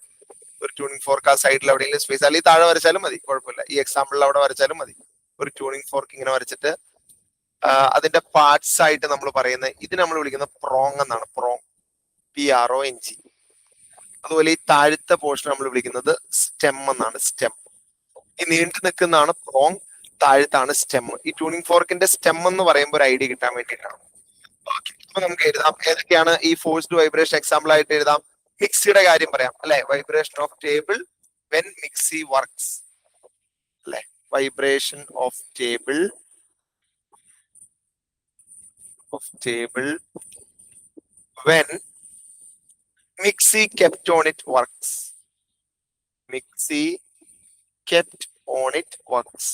ഒരു ട്യൂണിംഗ് ഫോർക്ക് ആ സൈഡിൽ എവിടെയെങ്കിലും സ്പേസ്, അല്ലെങ്കിൽ താഴെ വരച്ചാലും മതി, കുഴപ്പമില്ല. ഈ എക്സാമ്പിളിൽ അവിടെ വരച്ചാലും മതി. ഒരു ട്യൂണിംഗ് ഫോർക്ക് ഇങ്ങനെ വരച്ചിട്ട് അതിന്റെ പാർട്സ് ആയിട്ട് നമ്മൾ പറയുന്നത്, ഇത് നമ്മൾ വിളിക്കുന്ന പ്രോങ് എന്നാണ്. Prong, PRONG. അതുപോലെ ഈ താഴത്തെ പോർഷൻ നമ്മൾ വിളിക്കുന്നത് സ്റ്റെം എന്നാണ്. സ്റ്റെം, ഈ നീണ്ടു നിൽക്കുന്നതാണ് പ്രോങ്, താഴത്താണ് സ്റ്റെം. ഈ ട്യൂണിംഗ് ഫോർക്കിന്റെ സ്റ്റെം എന്ന് പറയുമ്പോൾ ഒരു ഐഡിയ കിട്ടാൻ വേണ്ടിയിട്ടാണ്. അപ്പൊ നമുക്ക് എഴുതാം ഏതൊക്കെയാണ് ഈ ഫോഴ്സ്ഡ് വൈബ്രേഷൻ എക്സാമ്പിൾ ആയിട്ട് എഴുതാം. മിക്സിയുടെ കാര്യം പറയാം അല്ലെ, vibration of table when mixie works അല്ലെ, vibration of table when mixie kept on it works. Mixie kept on it works.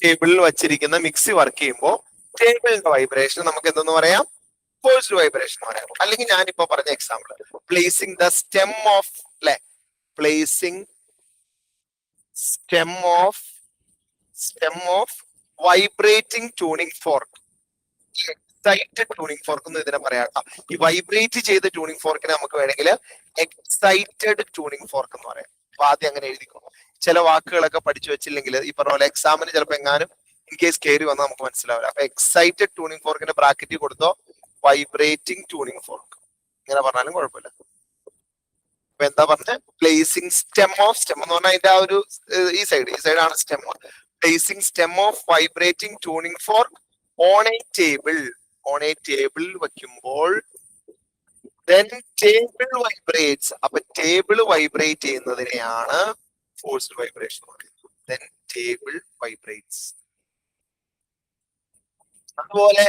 ടേബിളിൽ വച്ചിരിക്കുന്ന മിക്സി വർക്ക് ചെയ്യുമ്പോൾ ടേബിളിന്റെ വൈബ്രേഷൻ നമുക്ക് എന്തെന്ന് പറയാം, ഫോഴ്സ്ഡ് വൈബ്രേഷൻ പറയാം. അല്ലെങ്കിൽ ഞാനിപ്പോ പറഞ്ഞ example, placing the stem of അല്ലെ, placing stem of vibrating tuning fork. Excited tuning fork എന്ന് ഇതിനെ പറയാം. ഈ വൈബ്രേറ്റ് ചെയ്ത ട്യൂണിംഗ് ഫോർക്കിനെ നമുക്ക് വേണമെങ്കിൽ എക്സൈറ്റഡ് ട്യൂണിംഗ് ഫോർക്ക് എന്ന് പറയാം. അപ്പൊ ആദ്യം അങ്ങനെ എഴുതിക്കോ. ചില വാക്കുകളൊക്കെ പഠിച്ചു വെച്ചില്ലെങ്കിൽ ഈ പറഞ്ഞ പോലെ എക്സാമിന് ചിലപ്പോൾ എങ്ങാനും ഇൻ കേസ് കയറി വന്നാൽ നമുക്ക് മനസ്സിലാവില്ല. അപ്പൊ എക്സൈറ്റഡ് ട്യൂണിംഗ് ഫോർക്കിന്റെ ബ്രാക്കറ്റിൽ കൊടുത്തോ വൈബ്രേറ്റിംഗ് ട്യൂണിംഗ് ഫോർക്ക്, ഇങ്ങനെ പറഞ്ഞാലും കുഴപ്പമില്ല. അപ്പൊ എന്താ പറഞ്ഞത്, പ്ലേസിംഗ് സ്റ്റെം എന്ന് പറഞ്ഞാൽ അതിന്റെ ആ ഒരു ഈ സൈഡാണ് stem. Placing stem of vibrating tuning fork on A table വയ്ക്കുമ്പോൾ then ടേബിൾ വൈബ്രേറ്റ്സ്. അപ്പൊ ടേബിൾ വൈബ്രേറ്റ് ചെയ്യുന്നതിനെയാണ് ഫോഴ്സ്ഡ് വൈബ്രേഷൻ എന്ന് പറയുന്നത്. then table vibrates. അതുപോലെ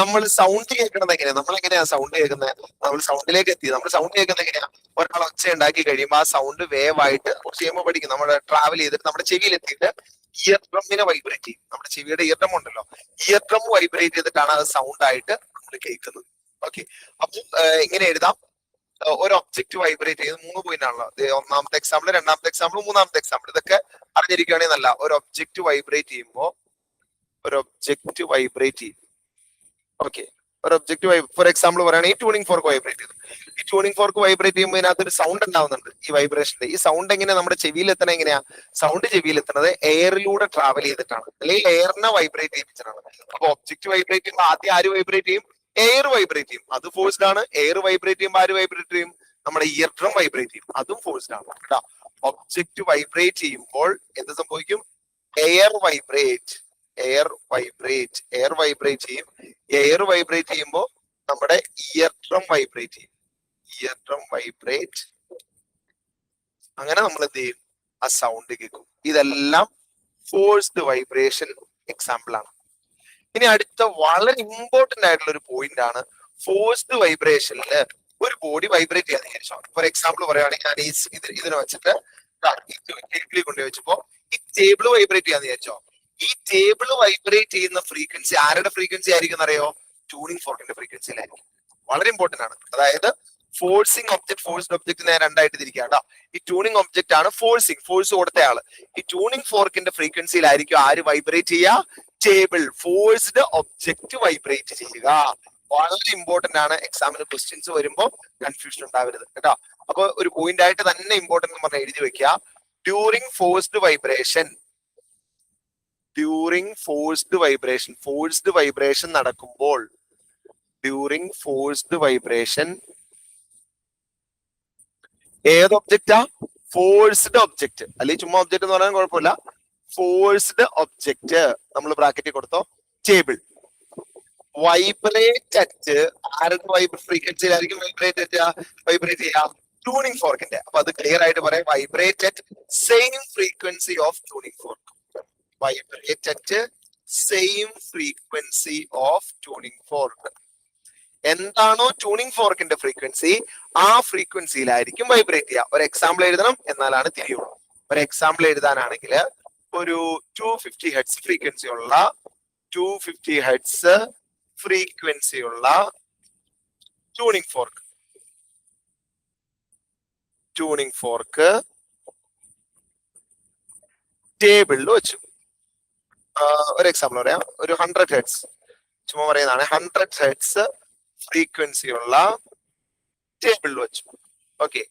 നമ്മൾ സൗണ്ട് കേൾക്കുന്നത് എങ്ങനെയാ, നമ്മൾ എങ്ങനെയാ സൗണ്ട് കേൾക്കുന്നത്, നമ്മൾ സൗണ്ടിലേക്ക് എത്തി. നമ്മൾ സൗണ്ട് കേൾക്കുന്നത് എങ്ങനെയാ, ഒരാൾ ഒച്ച ഉണ്ടാക്കി കഴിയുമ്പോൾ ആ സൗണ്ട് വേവ് ആയിട്ട് കുറച്ച് ചെയ്യുമ്പോൾ പഠിക്കും. നമ്മൾ ട്രാവൽ ചെയ്തിട്ട് നമ്മുടെ ചെവിയിൽ എത്തിയിട്ട് ഇയർ ഡ്രമ്മിനെ വൈബ്രേറ്റ് ചെയ്യും. നമ്മുടെ ചെവിയുടെ ഇയർ ഡ്രം ഉണ്ടല്ലോ, ഇയർ ഡ്രം വൈബ്രേറ്റ് ചെയ്തിട്ടാണ് അത് സൗണ്ട് ആയിട്ട് നമ്മൾ കേൾക്കുന്നത്. ഓക്കെ, അപ്പൊ ഇങ്ങനെ എഴുതാം. ഒരു ഒബ്ജക്റ്റ് വൈബ്രേറ്റ് ചെയ്ത് 3 പോയിന്റ് ആണല്ലോ. ഒന്നാമത്തെ എക്സാമ്പിൾ, രണ്ടാമത്തെ എക്സാമ്പിൾ, മൂന്നാമത്തെ എക്സാമ്പിൾ. ഇതൊക്കെ അറിഞ്ഞിരിക്കുകയാണെങ്കിൽ നല്ല. ഒരു ഒബ്ജക്റ്റ് വൈബ്രേറ്റ് ചെയ്യും. ഓക്കെ, ഒരു ഒബ്ജക്റ്റ് ഫോർ എക്സാമ്പിൾ പറയുകയാണെങ്കിൽ ട്യൂണിംഗ് ഫോർക്ക് വൈബ്രേറ്റ് ചെയ്തു. ഈ ട്യൂണിംഗ് ഫോർക്ക് വൈബ്രേറ്റ് ചെയ്യുമ്പോൾ ഇതിനകത്തൊരു സൗണ്ട് ഉണ്ടാവുന്നുണ്ട്. ഈ വൈബ്രേഷന്റെ ഈ സൗണ്ട് എങ്ങനെ നമ്മുടെ ചെവിയിൽ എത്തണം, എങ്ങനെയാ സൗണ്ട് ചെവിയിൽ എത്തുന്നത്, എയറിലൂടെ ട്രാവൽ ചെയ്തിട്ടാണ്, അല്ലെങ്കിൽ എയറിനെ വൈബ്രേറ്റ് ചെയ്യിപ്പിച്ചിട്ടാണ്. അപ്പൊ ഒബ്ജക്റ്റ് വൈബ്രേറ്റ് ചെയ്യുമ്പോൾ ആദ്യം ആര് വൈബ്രേറ്റ് ചെയ്യും, എയർ വൈബ്രേറ്റ് ചെയ്യും, അത് ഫോഴ്സ്ഡ് ആണ്. എയർ വൈബ്രേറ്റ് ചെയ്യുമ്പോൾ ആര് വൈബ്രേറ്റ് ചെയ്യും, നമ്മുടെ ഇയർ ഡ്രം വൈബ്രേറ്റ് ചെയ്യും, അതും ഫോഴ്സ്ഡ് ആണ്. കേട്ടോ, ഒബ്ജക്റ്റ് വൈബ്രേറ്റ് ചെയ്യുമ്പോൾ എന്ത് സംഭവിക്കും, എയർ വൈബ്രേറ്റ് ചെയ്യും. എയർ വൈബ്രേറ്റ് ചെയ്യുമ്പോൾ നമ്മുടെ ഇയർ ഡ്രം വൈബ്രേറ്റ് ചെയ്യും. അങ്ങനെ നമ്മൾ എന്ത് ചെയ്യും, ആ സൗണ്ട് കേൾക്കും. ഇതെല്ലാം ഫോഴ്സ്ഡ് വൈബ്രേഷൻ എക്സാമ്പിൾ ആണ്. ഇനി അടുത്ത വളരെ ഇമ്പോർട്ടന്റ് ആയിട്ടുള്ള ഒരു പോയിന്റ് ആണ്, ഫോഴ്സ്ഡ് വൈബ്രേഷനിൽ ഒരു ബോഡി വൈബ്രേറ്റ് ചെയ്യാൻ വിചാരിച്ചോ. ഫോർ എക്സാമ്പിൾ പറയുകയാണെങ്കിൽ ഞാൻ ഇതിനെ വെച്ചിട്ട് ടേബിളിൽ കൊണ്ടുപോയി വെച്ചപ്പോ ഈ ടേബിൾ വൈബ്രേറ്റ് ചെയ്യാന്ന് വിചാരിച്ചോ. ഈ ടേബിൾ വൈബ്രേറ്റ് ചെയ്യുന്ന ഫ്രീക്വൻസി ആരുടെ ഫ്രീക്വൻസി ആയിരിക്കും എന്നറിയോ, ട്യൂണിംഗ് ഫോർക്കിന്റെ ഫ്രീക്വൻസിയിലായിരിക്കും. വളരെ ഇമ്പോർട്ടന്റ് ആണ്. അതായത് ഫോഴ്സിങ് ഒബ്ജക്ട്, ഫോഴ്സ്ഡ് ഒബ്ജക്റ്റിനെ രണ്ടായിട്ട് തിരിക്കുക കേട്ടോ. ഈ ട്യൂണിംഗ് ഒബ്ജക്റ്റ് ആണ് ഫോഴ്സ് കൊടുത്ത ആള്. ഈ ട്യൂണിംഗ് ഫോർക്കിന്റെ ഫ്രീക്വൻസിയിലായിരിക്കും ആര് വൈബ്രേറ്റ് ചെയ്യുക, ടേബിൾ. ഫോഴ്സ്ഡ് ഒബ്ജക്റ്റ് വൈബ്രേറ്റ് ചെയ്യുക. വളരെ ഇമ്പോർട്ടന്റ് ആണ്. എക്സാമിന് ക്വസ്റ്റ്യൻസ് വരുമ്പോൾ കൺഫ്യൂഷൻ ഉണ്ടാവരുത് കേട്ടോ. അപ്പൊ ഒരു പോയിന്റ് ആയിട്ട് തന്നെ ഇമ്പോർട്ടന്റ് എന്ന് പറഞ്ഞാൽ എഴുതി വെക്കുക. During forced vibration during forced vibration നടക്കുമ്പോൾ ഡ്യൂറിങ് ഫോഴ്സ്ഡ് വൈബ്രേഷൻ ഏത് ഒബ്ജക്റ്റാ? ഫോഴ്സ്ഡ് ഒബ്ജക്റ്റ്, അല്ലെങ്കിൽ ചുമ്മാ ഒബ്ജക്റ്റ് എന്ന് പറയാൻ കുഴപ്പമില്ല. ഫോഴ്സ്ഡ് ഒബ്ജക്റ്റ് നമ്മൾ ബ്രാക്കറ്റിൽ കൊടുത്തോ. ടേബിൾ വൈബ്രേറ്റ് അറ്റ് ആരുടെ ഫ്രീക്വൻസിയിലായിരിക്കും വൈബ്രേറ്റ് ചെയ്യാം? ട്യൂണിംഗ് ഫോർക്കിന്റെ. അപ്പൊ അത് ക്ലിയർ ആയിട്ട് പറയാം, vibrate at same frequency of tuning fork. Vibrate at same frequency of tuning fork. എന്താണോ ട്യൂണിംഗ് ഫോർക്കിന്റെ ഫ്രീക്വൻസി, ആ ഫ്രീക്വൻസിയിലായിരിക്കും വൈബ്രേറ്റ് ചെയ്യുക. ഒരു എക്സാമ്പിൾ എഴുതണം, എന്നാലാണ് തിരിയുള്ളൂ. ഒരു എക്സാമ്പിൾ എഴുതാനാണെങ്കിൽ ഒരു 250 ഹെർട്സ് ഫ്രീക്വൻസി ഉള്ള 250 ഹെർട്സ് ഫ്രീക്വൻസി ഉള്ള ട്യൂണിംഗ് ഫോർക്ക് ടേബിളിൽ വെച്ചു. ഒരു എക്സാമ്പിൾ പറയാം, ഒരു 100 ഹെർട്സ് ചുമ്മാ പറയുന്നതാണ്. 100 ഹെർട്സ് ഫ്രീക്വൻസി ഉള്ള ടേബിളിൽ വെച്ചു. ഓക്കെ,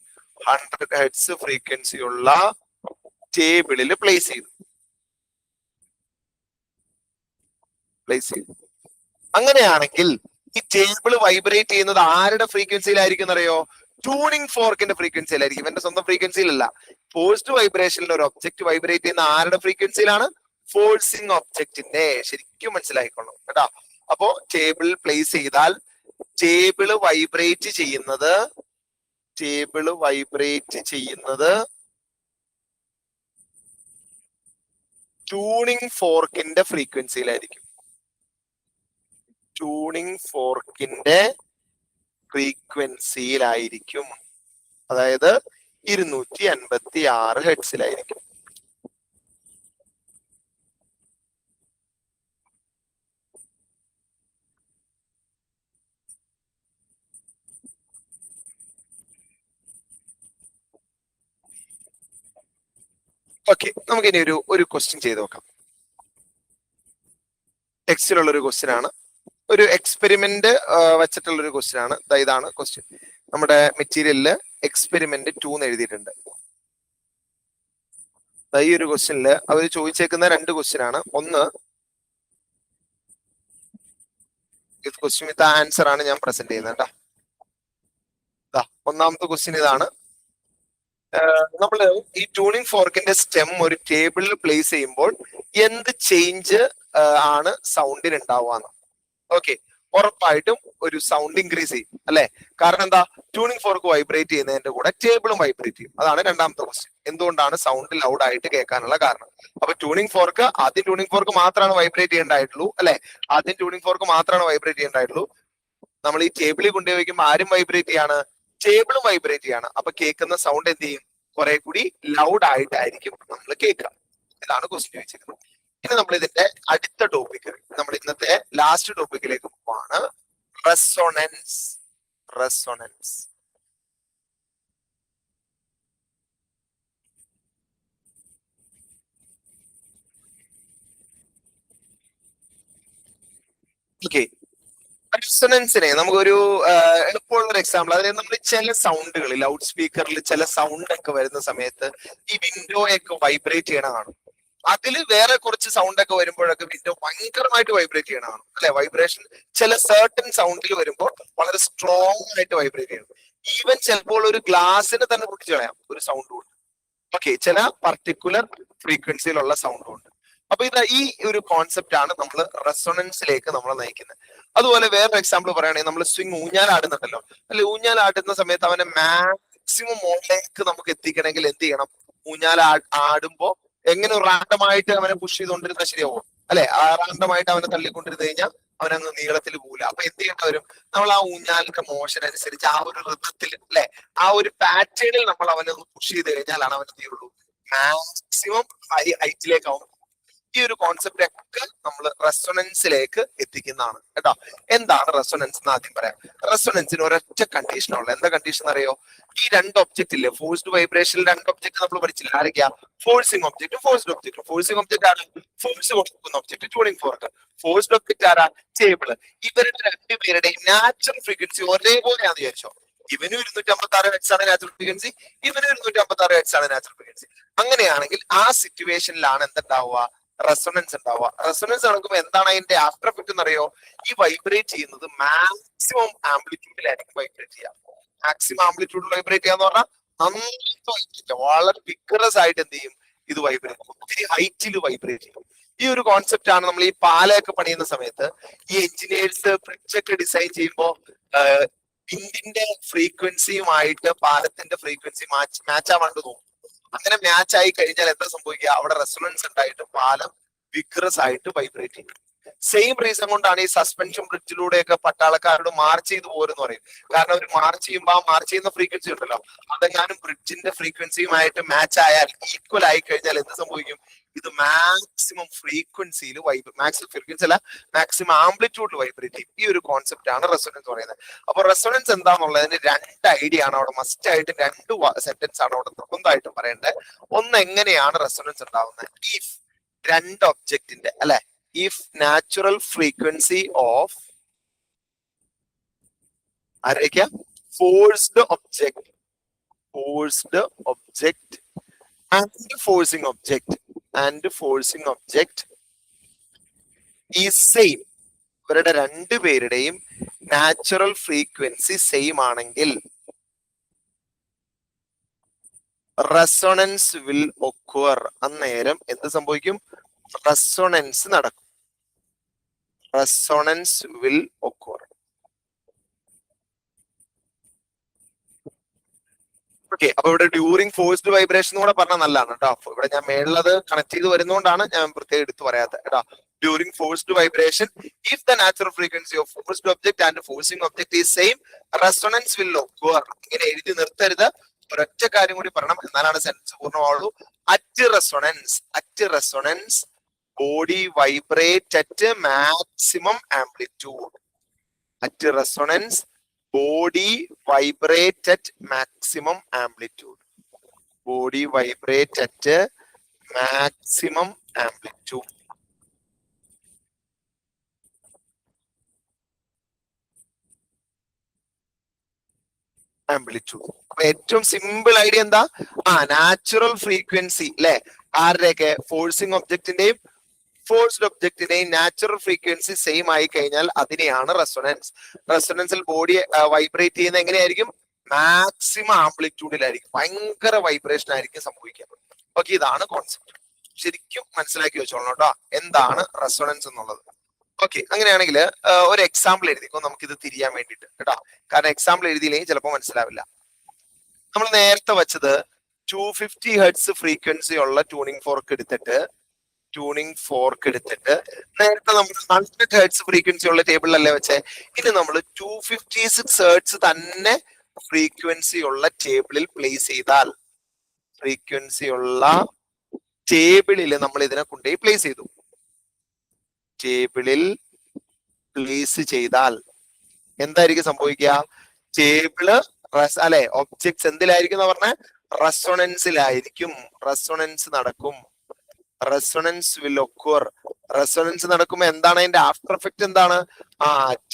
100 ഹെർട്സ് ഫ്രീക്വൻസി ഉള്ള ടേബിളിൽ പ്ലേസ് ചെയ്തു. അങ്ങനെയാണെങ്കിൽ ഈ ടേബിൾ വൈബ്രേറ്റ് ചെയ്യുന്നത് ആരുടെ ഫ്രീക്വൻസിയിലായിരിക്കും അറിയോ? ട്യൂണിംഗ് ഫോർക്കിന്റെ ഫ്രീക്വൻസിയിലായിരിക്കും, എന്റെ സ്വന്തം ഫ്രീക്വൻസിയിലല്ല. ഫോഴ്സ്ഡ് വൈബ്രേഷനിൽ ഒരു ഒബ്ജക്ട് വൈബ്രേറ്റ് ചെയ്യുന്ന ആരുടെ ഫ്രീക്വൻസിയിലാണ്? ഫോഴ്സിങ് ഒബ്ജക്റ്റിന്റെ. ശരിക്കും മനസ്സിലായിക്കൊള്ളണം കേട്ടോ. അപ്പോ ടേബിൾ പ്ലേസ് ചെയ്താൽ ടേബിള് വൈബ്രേറ്റ് ചെയ്യുന്നത് ട്യൂണിംഗ് ഫോർക്കിന്റെ ഫ്രീക്വൻസിയിലായിരിക്കും. അതായത് 256 ഹെർട്സിലായിരിക്കും. ഓക്കെ, നമുക്ക് ഇനി ഒരു ക്വസ്റ്റ്യൻ ചെയ്ത് നോക്കാം. ടെക്സ്റ്റിലുള്ള ഒരു ക്വസ്റ്റ്യൻ ആണ്, ഒരു എക്സ്പെരിമെന്റ് വെച്ചിട്ടുള്ള ഒരു ക്വസ്റ്റ്യൻ ആണ്. ഇതാണ് ക്വസ്റ്റ്യൻ. നമ്മുടെ മെറ്റീരിയലില് എക്സ്പെരിമെന്റ് 2 എന്ന് എഴുതിയിട്ടുണ്ട്. ഈ ഒരു ക്വസ്റ്റ്യനിൽ അവർ ചോദിച്ചേക്കുന്ന 2 ക്വസ്റ്റ്യൻ ആണ്. ഒന്ന്, ഇത് ക്വസ്റ്റ്യൻ വിത്ത് ആൻസർ ആണ് ഞാൻ പ്രസന്റ് ചെയ്യുന്നത് കേട്ടോ. ഒന്നാമത്തെ ക്വസ്റ്റ്യൻ ഇതാണ്. നമ്മള് ഈ ട്യൂണിംഗ് ഫോർക്കിന്റെ സ്റ്റെം ഒരു ടേബിളിൽ പ്ലേസ് ചെയ്യുമ്പോൾ എന്ത് ചേഞ്ച് ആണ് സൗണ്ടിന് ഉണ്ടാവുക? ഓക്കെ, ഉറപ്പായിട്ടും ഒരു സൗണ്ട് ഇൻക്രീസ് ചെയ്യും അല്ലെ? കാരണം എന്താ? ട്യൂണിംഗ് ഫോർക്ക് വൈബ്രേറ്റ് ചെയ്യുന്നതിന്റെ കൂടെ ടേബിളും വൈബ്രേറ്റ് ചെയ്യും. അതാണ് രണ്ടാമത്തെ ക്വസ്റ്റ്യൻ. എന്തുകൊണ്ടാണ് സൗണ്ട് ലൗഡ് ആയിട്ട് കേൾക്കാനുള്ള കാരണം? അപ്പൊ ട്യൂണിംഗ് ഫോർക്ക് മാത്രമാണ് വൈബ്രേറ്റ് ചെയ്യേണ്ടായിട്ടുള്ളൂ അല്ലെ? നമ്മൾ ഈ ടേബിളിൽ കൊണ്ടുപോയി വയ്ക്കുമ്പോൾ ആരും വൈബ്രേറ്റ് ചെയ്യാണ്? ടേബിളും വൈബ്രേറ്റ് ചെയ്യാണ്. അപ്പൊ കേൾക്കുന്ന സൗണ്ട് എന്ത് ചെയ്യും? കുറെ കൂടി ലൗഡ് ആയിട്ടായിരിക്കും നമ്മൾ കേൾക്കുക. ഇതാണ് ക്വസ്റ്റ്യൻ വെച്ചിരിക്കുന്നത്. ഇനി നമ്മൾ ഇതിന്റെ അടുത്ത ടോപ്പിക്, നമ്മൾ ഇന്നത്തെ ലാസ്റ്റ് ടോപ്പിക്കിലേക്ക് പോവാണ്. റെസൊണൻസ്. ഓക്കെ, റെസൊണൻസിനെ നമുക്കൊരു എളുപ്പമുള്ള ഒരു എക്സാമ്പിൾ, അതായത് നമ്മൾ ചില സൗണ്ടുകൾ ലൗഡ് സ്പീക്കറിൽ ചില സൗണ്ട് ഒക്കെ വരുന്ന സമയത്ത് ഈ വിൻഡോ ഒക്കെ വൈബ്രേറ്റ് ചെയ്യണ കാണും. അതിൽ വേറെ കുറച്ച് സൗണ്ട് ഒക്കെ വരുമ്പോഴൊക്കെ വിൻഡോ ഭയങ്കരമായിട്ട് വൈബ്രേറ്റ് ചെയ്യണ കാണും അല്ലെ? വൈബ്രേഷൻ ചില സർട്ടൻ സൗണ്ടിൽ വരുമ്പോൾ വളരെ സ്ട്രോങ് ആയിട്ട് വൈബ്രേറ്റ് ചെയ്യണം. ഈവൻ ചിലപ്പോൾ ഒരു ഗ്ലാസിന് തന്നെ പൊട്ടിച്ചു കളയാം ഒരു സൗണ്ട് കൊണ്ട്. ഓക്കെ, ചില പർട്ടിക്കുലർ ഫ്രീക്വൻസിയിലുള്ള സൗണ്ട് ഉണ്ട്. അപ്പൊ ഈ ഒരു കോൺസെപ്റ്റ് ആണ് നമ്മൾ റെസൊണൻസിലേക്ക് നമ്മളെ നയിക്കുന്നത്. അതുപോലെ വേറൊരു എക്സാമ്പിൾ പറയുകയാണെങ്കിൽ നമ്മൾ സ്വിങ് ഊഞ്ഞാലാടുന്നുണ്ടല്ലോ അല്ലെ? ഊഞ്ഞാലാടുന്ന സമയത്ത് അവനെ മാക്സിമം മുകളിലേക്ക് നമുക്ക് എത്തിക്കണമെങ്കിൽ എന്ത് ചെയ്യണം? ആടുമ്പോ എങ്ങനെ റാൻഡമായിട്ട് അവനെ പുഷ് ചെയ്തുകൊണ്ടിരുന്നാൽ ശരിയാവും അല്ലെ? റാൻഡമായിട്ട് അവനെ തള്ളിക്കൊണ്ടിരുന്ന് കഴിഞ്ഞാൽ അവനങ്ങ് നീളത്തിൽ പോകില്ല. അപ്പൊ എന്ത് ചെയ്യേണ്ട വരും? നമ്മൾ ആ ഊഞ്ഞാലിന്റെ മോഷൻ അനുസരിച്ച് ആ ഒരു ഋതത്തിൽ അല്ലെ, ആ ഒരു പാറ്റേണിൽ നമ്മൾ അവനെ ഒന്ന് പുഷ് ചെയ്ത് കഴിഞ്ഞാലാണ് അവൻ എന്ത് ചെയ്യുള്ളൂ? മാക്സിമം ഹൈറ്റിലേക്ക് ആവും. ഈ ഒരു കോൺസെപ്റ്റ് ഒക്കെ നമ്മൾ റെസൊണൻസിലേക്ക് എത്തിക്കുന്നതാണ് കേട്ടോ. എന്താണ് റെസൊണൻസ് എന്ന് ആദ്യം പറയാം. റെസൊണൻസിന് ഒരൊറ്റ കണ്ടീഷനുള്ളത്. എന്താ കണ്ടീഷൻ അറിയോ? ഈ 2 ഒബ്ജക്റ്റ് ഇല്ലേ, ഫോഴ്സ്ഡ് വൈബ്രേഷനിൽ 2 ഒബ്ജക്റ്റ് നമ്മൾ പഠിച്ചില്ല. ആരൊക്കെയാ? ഫോഴ്സിംഗ് ഒബ്ജക്റ്റും ഫോഴ്സ്ഡ് ഒബ്ജക്റ്റും. ഫോഴ്സിംഗ് ഒബ്ജക്റ്റ് ആണ് ഫോഴ്സ് കൊടുക്കുന്ന object, tuning fork. Forced object ആരാ? ടേബിള്. ഇവരുടെ 2 പേരുടെയും നാച്ചുറൽ ഫ്രീക്വൻസി ഒരേപോലെയാന്ന് വിചാരിച്ചോ. ഇവനും 256 ഹെർട്സ് ആണ് നാച്ചുറൽ ഫ്രീക്വൻസി, ഇവനും 256 ഹെർട്സ് ആണ് നാച്ചുറൽ ഫ്രീക്വൻസി. അങ്ങനെയാണെങ്കിൽ ആ സിറ്റുവേഷനിലാണ് എന്തുണ്ടാവുക? റെസൊണൻസ് ഉണ്ടാവുക. റെസൊണൻസ് നടക്കുമ്പോൾ എന്താണ് അതിന്റെ ആഫ്റ്റർ എഫക്ട് എന്നറിയോ? ഈ വൈബ്രേറ്റ് ചെയ്യുന്നത് മാക്സിമം ആംപ്ലിറ്റ്യൂഡിലായിരിക്കും വൈബ്രേറ്റ് ചെയ്യുക. മാക്സിമം ആംപ്ലിറ്റ്യൂഡിൽ വൈബ്രേറ്റ് ചെയ്യാന്ന് പറഞ്ഞാൽ നന്നായിട്ട് വളരെ വിഗ്രസ് ആയിട്ട് എന്ത് ചെയ്യും? ഇത് വൈബ്രേറ്റ് ചെയ്യും, ഒത്തിരി ഹൈറ്റിൽ വൈബ്രേറ്റ് ചെയ്യും. ഈ ഒരു കോൺസെപ്റ്റ് ആണ് നമ്മൾ ഈ പാലയൊക്കെ പണിയുന്ന സമയത്ത് ഈ എഞ്ചിനീയേഴ്സ് ബ്രിഡ്ജ് ഒക്കെ ഡിസൈൻ ചെയ്യുമ്പോൾ വിൻഡിന്റെ ഫ്രീക്വൻസിയുമായിട്ട് പാലത്തിന്റെ ഫ്രീക്വൻസി മാച്ച് ആവാണ്ട് നോക്കും. അങ്ങനെ മാച്ച് ആയി കഴിഞ്ഞാൽ എന്താ സംഭവിക്കുക? അവിടെ റെസൊണൻസ് ഉണ്ടായിട്ട് പാലം വിഗ്രസ് ആയിട്ട് വൈബ്രേറ്റ് ചെയ്യും. സെയിം റീസൺ കൊണ്ടാണ് ഈ സസ്പെൻഷൻ ബ്രിഡ്ജിലൂടെയൊക്കെ പട്ടാളക്കാരോട് മാർച്ച് ചെയ്ത് പോരെന്ന് പറയും. കാരണം അവർ മാർച്ച് ചെയ്യുമ്പോൾ ആ മാർച്ച് ചെയ്യുന്ന ഫ്രീക്വൻസി ഉണ്ടല്ലോ, അതെങ്ങാനും ബ്രിഡ്ജിന്റെ ഫ്രീക്വൻസിയുമായിട്ട് മാച്ച് ആയാൽ, ഈക്വൽ ആയി കഴിഞ്ഞാൽ എന്ത് സംഭവിക്കും? ഇത് മാക്സിമം ഫ്രീക്വൻസിയിൽ മാക്സിമം ഫ്രീക്വൻസി അല്ല, മാക്സിമം ആംപ്ലിറ്റ്യൂഡിൽ വൈബ്രേറ്റ് ചെയ്യും. ഈ ഒരു കോൺസെപ്റ്റ് ആണ് റെസൊണൻസ് പറയുന്നത്. അപ്പൊ റെസൊണൻസ് എന്താണെന്നുള്ളതിന് രണ്ട് ഐഡിയ ആണ് അവിടെ, മസ്റ്റ് ആയിട്ട് രണ്ട് സെന്റൻസ് ആണ് അവിടെ നിർബന്ധമായിട്ടും പറയേണ്ടത്. ഒന്ന്, എങ്ങനെയാണ് റെസൊണൻസ് ഉണ്ടാവുന്നത്? ഇഫ് രണ്ട് ഒബ്ജക്റ്റിന്റെ അല്ലെ, if natural frequency of forced object and forcing object is same, ഇവരുടെ രണ്ടുപേരുടെയും നാച്ചുറൽ ഫ്രീക്വൻസി സെയിം ആണെങ്കിൽ റെസൊണൻസ് വിൽ ഒക്വർ. അന്നേരം എന്ത് സംഭവിക്കും? റെസൊണൻസ് നടക്കും. Resonance will occur. ഓക്കെ, അപ്പൊ ഇവിടെ ഡ്യൂറിങ് ഫോഴ്സ്ഡ് വൈബ്രേഷൻ എന്ന് കൂടെ പറഞ്ഞാൽ നല്ലതാണ് കേട്ടോ. ഇവിടെ ഞാൻ മേളിലത് കണക്ട് ചെയ്ത് വരുന്നതുകൊണ്ടാണ് ഞാൻ പ്രത്യേകം എടുത്ത് പറയാത്തത് കേട്ടോ. During forced vibration if the natural frequency of forced object and forcing object is same, resonance will occur. ഇങ്ങനെ എഴുതി നിർത്തരുത്, ഒരൊറ്റ കാര്യം കൂടി പറയണം, എന്നാലാണ് സെന്റൻസ് പൂർണ്ണമാവുള്ളൂ. At resonance body vibrate at maximum amplitude. At resonance, body vibrate at maximum amplitude. Body vibrate at maximum amplitude. Amplitude. അപ്പൊ ഏറ്റവും സിമ്പിൾ ഐഡിയ എന്താ? നാച്ചുറൽ ഫ്രീക്വൻസി അല്ലെ, ആരുടെയൊക്കെ? ഫോഴ്സിംഗ് ഒബ്ജക്റ്റിന്റെയും ഫോഴ്സ്ഡ് ഒബ്ജക്റ്റിന്റെയും നാച്ചുറൽ ഫ്രീക്വൻസി സെയിം ആയി കഴിഞ്ഞാൽ അതിനെയാണ് റെസൊണൻസ്. റെസൊണൻസിൽ ബോഡി വൈബ്രേറ്റ് ചെയ്യുന്നത് എങ്ങനെയായിരിക്കും? മാക്സിമം ആംപ്ലിറ്റ്യൂഡിലായിരിക്കും, ഭയങ്കര വൈബ്രേഷൻ ആയിരിക്കും സംഭവിക്കുക. ഓക്കെ, ഇതാണ് കോൺസെപ്റ്റ്. ശരിക്കും മനസ്സിലാക്കി വെച്ചോളണം കേട്ടോ, എന്താണ് റെസൊണൻസ് എന്നുള്ളത്. ഓക്കെ, അങ്ങനെയാണെങ്കിൽ ഒരു എക്സാമ്പിൾ എഴുതിക്കോ നമുക്കിത് തിരിയാൻ വേണ്ടിയിട്ട് കേട്ടോ. കാരണം എക്സാമ്പിൾ എഴുതിയില്ലെങ്കിൽ ചിലപ്പോൾ മനസ്സിലാവില്ല. നമ്മൾ നേരത്തെ വെച്ചത് 250 ഹെർട്സ് ഫ്രീക്വൻസി ഉള്ള ട്യൂണിംഗ് ഫോർക്ക് എടുത്തിട്ട് നേരത്തെ നമ്മൾ 100 ഹെർട്സ് ഫ്രീക്വൻസി ഉള്ള ടേബിളിലല്ലേ വെച്ചേ. ഇനി നമ്മൾ 256 ഹെർട്സ് തന്നെ ഫ്രീക്വൻസി ഉള്ള ടേബിളിൽ പ്ലേസ് ചെയ്താൽ, ഫ്രീക്വൻസി ഉള്ള ടേബിളിൽ നമ്മൾ ഇതിനെ കൊണ്ടുപോയി പ്ലേസ് ചെയ്തു. ടേബിളിൽ പ്ലേസ് ചെയ്താൽ എന്തായിരിക്കും സംഭവിക്കുക? ടേബിള് അല്ലെ, ഒബ്ജക്ട്സ് എന്തിലായിരിക്കും എന്ന് പറഞ്ഞാൽ റെസൊണൻസിലായിരിക്കും. റെസൊണൻസ് നടക്കും. Resonance will occur. റെസൊണൻസ് നടക്കുമ്പോൾ എന്താണ് അതിന്റെ ആഫ്റ്റർ എഫക്ട്? എന്താണ്?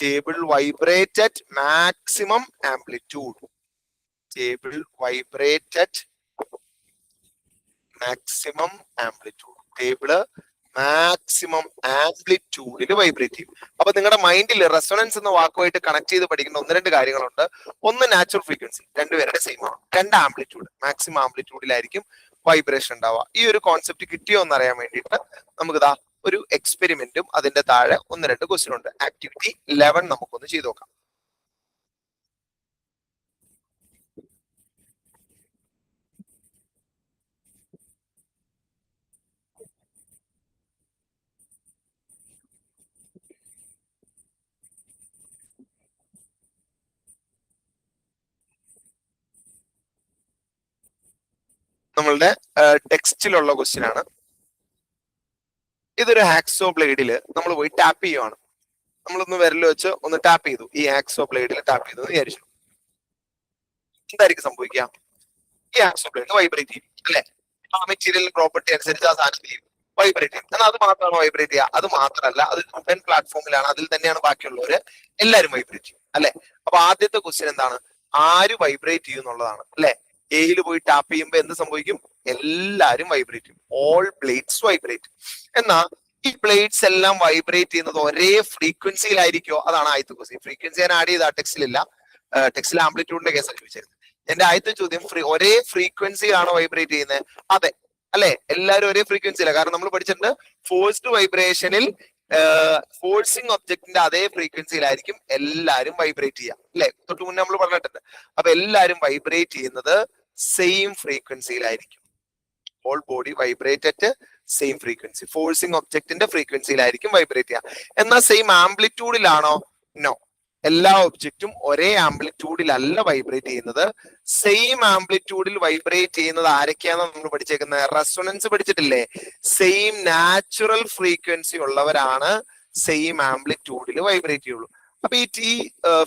Table vibrate at maximum amplitude. Table vibrate at maximum amplitude. Table maximum ആംപ്ലിറ്റ്യൂഡിൽ വൈബ്രേറ്റ് ചെയ്യും. അപ്പൊ നിങ്ങളുടെ മൈൻഡിൽ റെസൊണൻസ് എന്ന വാക്കുമായിട്ട് കണക്ട് ചെയ്ത് പഠിക്കുന്ന ഒന്ന് രണ്ട് കാര്യങ്ങളുണ്ട്. ഒന്ന്, നാച്ചുറൽ ഫ്രീക്വൻസി രണ്ടുപേരുടെ സെയിം ആണ്. രണ്ട്, ആംപ്ലിറ്റ്യൂഡ്, മാക്സിമം ആംപ്ലിറ്റ്യൂഡിലായിരിക്കും വൈബ്രേഷൻ ഉണ്ടാവുക. ഈ ഒരു കോൺസെപ്റ്റ് കിട്ടിയോ എന്ന് അറിയാൻ വേണ്ടിയിട്ട് നമുക്ക് ഒരു എക്സ്പെരിമെന്റും അതിന്റെ താഴെ ഒന്ന് രണ്ട് ക്വസ്റ്റ്യൻ ഉണ്ട്. ആക്ടിവിറ്റി 11 നമുക്കൊന്ന് ചെയ്ത് നോക്കാം. നമ്മളുടെ ടെക്സ്റ്റിലുള്ള ക്വസ്റ്റ്യൻ ആണ്. ഇതൊരു ഹാക്സോ ബ്ലേഡിൽ നമ്മൾ പോയി ടാപ്പ് ചെയ്യുവാണ്. നമ്മളൊന്ന് വിരൽ വെച്ച് ഒന്ന് ടാപ്പ് ചെയ്തു, ഈ ഹാക്സോ ബ്ലേഡിൽ ടാപ്പ് ചെയ്തു എന്ന് വിചാരിച്ചു. എന്തായിരിക്കും സംഭവിക്കുക? ഈ ഹാക്സോ ബ്ലേഡ് വൈബ്രേറ്റ് ചെയ്യും അല്ലെ? ആ മെറ്റീരിയൽ പ്രോപ്പർട്ടി അനുസരിച്ച് ആ സാധനം ചെയ്യും, വൈബ്രേറ്റ് ചെയ്യും. എന്നാൽ അത് മാത്രമാണ് വൈബ്രേറ്റ് ചെയ്യുക? അത് മാത്രമല്ല, അത് ഓപ്പൺ പ്ലാറ്റ്ഫോമിലാണ്, അതിൽ തന്നെയാണ് ബാക്കിയുള്ളവര് എല്ലാവരും വൈബ്രേറ്റ് ചെയ്യും അല്ലെ? അപ്പൊ ആദ്യത്തെ ക്വസ്റ്റ്യൻ എന്താണ്? ആര് വൈബ്രേറ്റ് ചെയ്യും എന്നുള്ളതാണ് അല്ലെ? എയിൽ പോയി ടാപ്പ് ചെയ്യുമ്പോൾ എന്ത് സംഭവിക്കും? എല്ലാരും വൈബ്രേറ്റ് ചെയ്യും. All blades vibrate. എന്നാ ഈ ബ്ലേഡ്സ് എല്ലാം വൈബ്രേറ്റ് ചെയ്യുന്നത് ഒരേ ഫ്രീക്വൻസിയിലായിരിക്കോ? അതാണ് ആദ്യത്തെ ക്വസ്റ്റ്യൻ. ഫ്രീക്വൻസി ഞാൻ ആഡ് ചെയ്ത ടെക്സ്റ്റിലില്ല, ടെക്സ്റ്റിൽ ആംപ്ലിറ്റ്യൂഡിന്റെ കേസ് ചോദിച്ചായിരുന്നു. എന്റെ ആദ്യത്തെ ചോദ്യം ഒരേ ഫ്രീക്വൻസിയിലാണോ വൈബ്രേറ്റ് ചെയ്യുന്നത്? അതെ അല്ലെ, എല്ലാവരും ഒരേ ഫ്രീക്വൻസിയില്ല. കാരണം നമ്മൾ പഠിച്ചിട്ടുണ്ട് ഫോഴ്സ്ഡ് വൈബ്രേഷനിൽ ഫോഴ്സിങ് ഒബ്ജക്റ്റിന്റെ അതേ ഫ്രീക്വൻസിയിലായിരിക്കും എല്ലാരും വൈബ്രേറ്റ് ചെയ്യുക അല്ലെ, തൊട്ട് മുന്നേ നമ്മൾ പറഞ്ഞിട്ടുണ്ട്. അപ്പൊ എല്ലാരും വൈബ്രേറ്റ് ചെയ്യുന്നത് സെയിം ഫ്രീക്വൻസിയിലായിരിക്കും. Whole body vibrate at same frequency, forcing ഒബ്ജക്റ്റിന്റെ ഫ്രീക്വൻസിയിലായിരിക്കും വൈബ്രേറ്റ് ചെയ്യുക. എന്നാൽ സെയിം ആംപ്ലിറ്റ്യൂഡിലാണോ? നോ, എല്ലാ ഒബ്ജക്റ്റും ഒരേ ആംപ്ലിറ്റ്യൂഡിലല്ല വൈബ്രേറ്റ് ചെയ്യുന്നത്. സെയിം ആംപ്ലിറ്റ്യൂഡിൽ വൈബ്രേറ്റ് ചെയ്യുന്നത് ആരൊക്കെയാണെന്ന് നമ്മൾ പഠിച്ചേക്കുന്നത്? റെസൊണൻസ് പഠിച്ചിട്ടില്ലേ? സെയിം നാച്ചുറൽ ഫ്രീക്വൻസി ഉള്ളവരാണ് സെയിം ആംപ്ലിറ്റ്യൂഡിൽ വൈബ്രേറ്റ് ചെയ്യുള്ളൂ. അപ്പൊ ഈ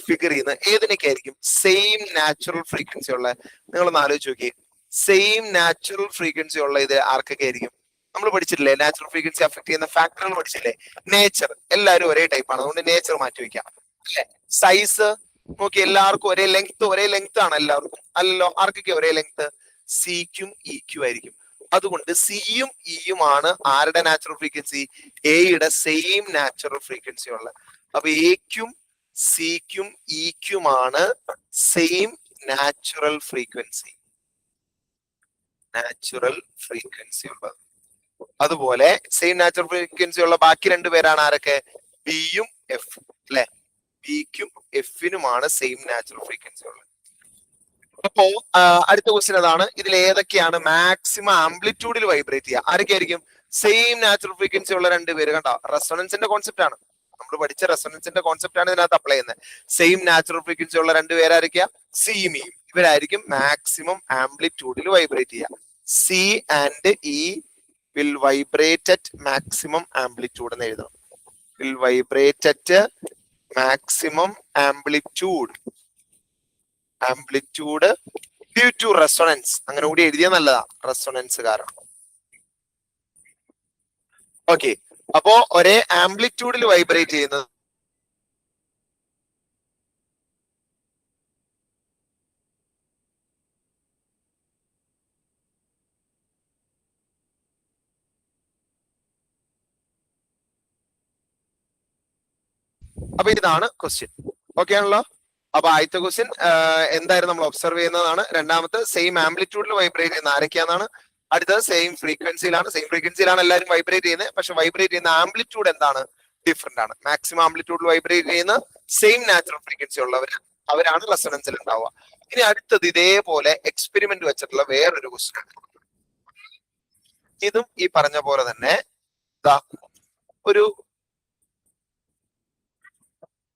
ഫിഗർ ചെയ്യുന്ന ഏതിനൊക്കെ ആയിരിക്കും സെയിം നാച്ചുറൽ ഫ്രീക്വൻസി ഉള്ളത്? നിങ്ങളൊന്ന് ആലോചിച്ച് നോക്കിയേ. സെയിം നാച്ചുറൽ ഫ്രീക്വൻസി ഉള്ള ഇത് ആർക്കൊക്കെ ആയിരിക്കും? നമ്മൾ പഠിച്ചിട്ടില്ലേ നാച്ചുറൽ ഫ്രീക്വൻസി അഫക്ട് ചെയ്യുന്ന ഫാക്ടറുകൾ പഠിച്ചില്ലേ? നേച്ചർ, എല്ലാവരും ഒരേ ടൈപ്പാണ്, അതുകൊണ്ട് നേച്ചർ മാറ്റി വയ്ക്കാം അല്ലെ. സൈസ് നോക്കി, എല്ലാവർക്കും ഒരേ ലെങ്ത് ആണ് എല്ലാവർക്കും, അല്ലല്ലോ. ആർക്കൊക്കെ ഒരേ ലെങ്ത്? സിക്കും ഇക്കും ആയിരിക്കും. അതുകൊണ്ട് സിയും ഇയുമാണ് ആരുടെ നാച്ചുറൽ ഫ്രീക്വൻസി? എയുടെ സെയിം നാച്ചുറൽ ഫ്രീക്വൻസി ഉള്ള. അപ്പൊ എക്കും സിക്കും ഇക്കുമാണ് സെയിം നാച്ചുറൽ ഫ്രീക്വൻസി ഉള്ളത്. അതുപോലെ സെയിം നാച്ചുറൽ ഫ്രീക്വൻസി ഉള്ള ബാക്കി രണ്ടുപേരാണ് ആരൊക്കെ? ബിയും എഫും അല്ലെ. ബിക്കും എഫിനുമാണ് സെയിം നാച്ചുറൽ ഫ്രീക്വൻസി ഉള്ളത്. അപ്പോ അടുത്ത ക്വസ്റ്റ്യൻ അതാണ്, ഇതിൽ ഏതൊക്കെയാണ് മാക്സിമം ആംപ്ലിറ്റ്യൂഡിൽ വൈബ്രേറ്റ് ചെയ്യുക? ആരൊക്കെയായിരിക്കും? സെയിം നാച്ചുറൽ ഫ്രീക്വൻസി ഉള്ള രണ്ടുപേര്. കണ്ടോ, റെസൊണൻസിന്റെ കോൺസെപ്റ്റ് ആണ് നമ്മൾ പഠിച്ച, റെസൊണൻസിന്റെ കോൺസെപ്റ്റ് ആണ് ഇതിനകത്ത് അപ്ലൈ ചെയ്യുന്നത്. സെയിം നാച്ചുറൽ ഫ്രീക്വൻസി ഉള്ള രണ്ടുപേരായിരിക്കാം സിയും ഇയും. ഇവരായിരിക്കും മാക്സിമം ആംപ്ലിറ്റ്യൂഡിൽ വൈബ്രേറ്റ് ചെയ്യുക. C and E will vibrate at maximum amplitude എന്ന് എഴുതണം. Will vibrate at maximum amplitude due to resonance. അങ്ങനെ കൂടി എഴുതിയ നല്ലതാ, റെസൊണൻസ് കാരണം. ഓക്കെ, അപ്പോ ഒരേ ആംപ്ലിറ്റ്യൂഡിൽ വൈബ്രേറ്റ് ചെയ്യുന്നത് അപ്പൊ ഇതാണ് ക്വസ്റ്റ്യൻ. ഓക്കെ ആണല്ലോ. അപ്പൊ ആദ്യത്തെ ക്വസ്റ്റ്യൻ എന്തായാലും നമ്മൾ ഒബ്സർവ് ചെയ്യുന്നതാണ്. രണ്ടാമത്തെ സെയിം ആംപ്ലിറ്റ്യൂഡിൽ വൈബ്രേറ്റ് ചെയ്യുന്ന ആരൊക്കെയാണെന്നാണ്. അടുത്തത് സെയിം ഫ്രീക്വൻസിയിലാണ് എല്ലാവരും വൈബ്രേറ്റ് ചെയ്യുന്നത്. പക്ഷെ വൈബ്രേറ്റ് ചെയ്യുന്ന ആംപ്ലിറ്റ്യൂഡ് എന്താണ്? ഡിഫറെന്റ് ആണ്. മാക്സിമം ആംപ്ലിറ്റ്യൂഡിൽ വൈബ്രേറ്റ് ചെയ്യുന്ന സെയിം നാച്ചുറൽ ഫ്രീക്വൻസി അവരാണ് റെസൊണൻസിൽ ഉണ്ടാവുക. ഇനി അടുത്തത് ഇതേപോലെ എക്സ്പെരിമെന്റ് വെച്ചിട്ടുള്ള വേറൊരു ക്വസ്റ്റ്യൻ. ഇതും ഈ പറഞ്ഞ പോലെ തന്നെ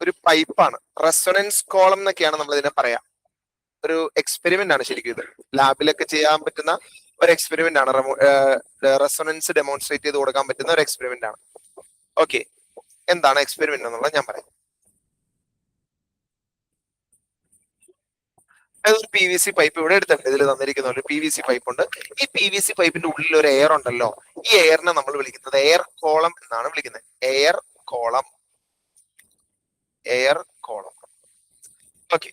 ഒരു പൈപ്പാണ്. റെസൊണൻസ് കോളം എന്നൊക്കെയാണ് നമ്മൾ ഇതിനെ പറയാം. ഒരു എക്സ്പെരിമെന്റ് ആണ് ശരിക്കും ഇത്. ലാബിലൊക്കെ ചെയ്യാൻ പറ്റുന്ന ഒരു എക്സ്പെരിമെന്റ് ആണ്. റെസൊണൻസ് ഡെമോൺസ്ട്രേറ്റ് ചെയ്ത് കൊടുക്കാൻ പറ്റുന്ന ഒരു എക്സ്പെരിമെന്റ് ആണ്. ഓക്കെ, എന്താണ് എക്സ്പെരിമെന്റ് എന്നുള്ളത് ഞാൻ പറയാം. അതൊരു പി വി സി പൈപ്പ് ഇവിടെ എടുത്തിട്ടുണ്ട്. ഇതിൽ തന്നിരിക്കുന്ന ഒരു പി വി സി പൈപ്പ് ഉണ്ട്. ഈ പി വി സി പൈപ്പിന്റെ ഉള്ളിൽ ഒരു എയർ ഉണ്ടല്ലോ. ഈ എയറിനെ നമ്മൾ വിളിക്കുന്നത് എയർ കോളം എന്നാണ് വിളിക്കുന്നത്. Air column. ഓക്കെ,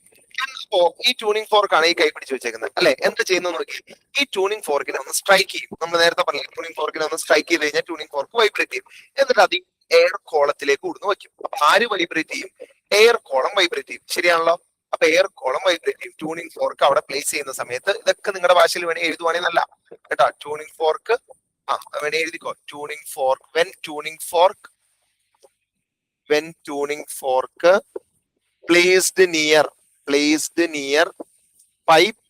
അപ്പോ ഈ ട്യൂണിംഗ് ഫോർക്കാണ് ഈ കൈ പിടിച്ച് വെച്ചേക്കുന്നത് അല്ലെ. എന്ത് ചെയ്യുന്നു നോക്കി, ഈ ട്യൂണിംഗ് ഫോർക്കിനെ ഒന്ന് സ്ട്രൈക്ക് ചെയ്യും. നമ്മൾ നേരത്തെ പറഞ്ഞു, ട്യൂണിംഗ് ഫോർക്കിനെ ഒന്ന് സ്ട്രൈക്ക് ചെയ്ത് കഴിഞ്ഞാൽ ട്യൂണിംഗ് ഫോർക്ക് വൈബ്രേറ്റ് ചെയ്യും. എന്നിട്ട് അത് എയർ കോളത്തിലേക്ക് കൊടുന്ന് വെക്കും. അപ്പൊ ആര് വൈബ്രേറ്റ് ചെയ്യും? എയർ കോളം വൈബ്രേറ്റ് ചെയ്യും. ശരിയാണല്ലോ. അപ്പൊ എയർ കോളം വൈബ്രേറ്റ് ചെയ്യും. ട്യൂണിംഗ് ഫോർക്ക് അവിടെ പ്ലേസ് ചെയ്യുന്ന സമയത്ത്, ഇതൊക്കെ നിങ്ങളുടെ ഭാഷയിൽ വേണേ എഴുതുവാണെങ്കിൽ നല്ല കേട്ടോ. ട്യൂണിംഗ് ഫോർക്ക് വേണേ എഴുതിക്കോ. Tuning fork, when tuning fork placed near pipe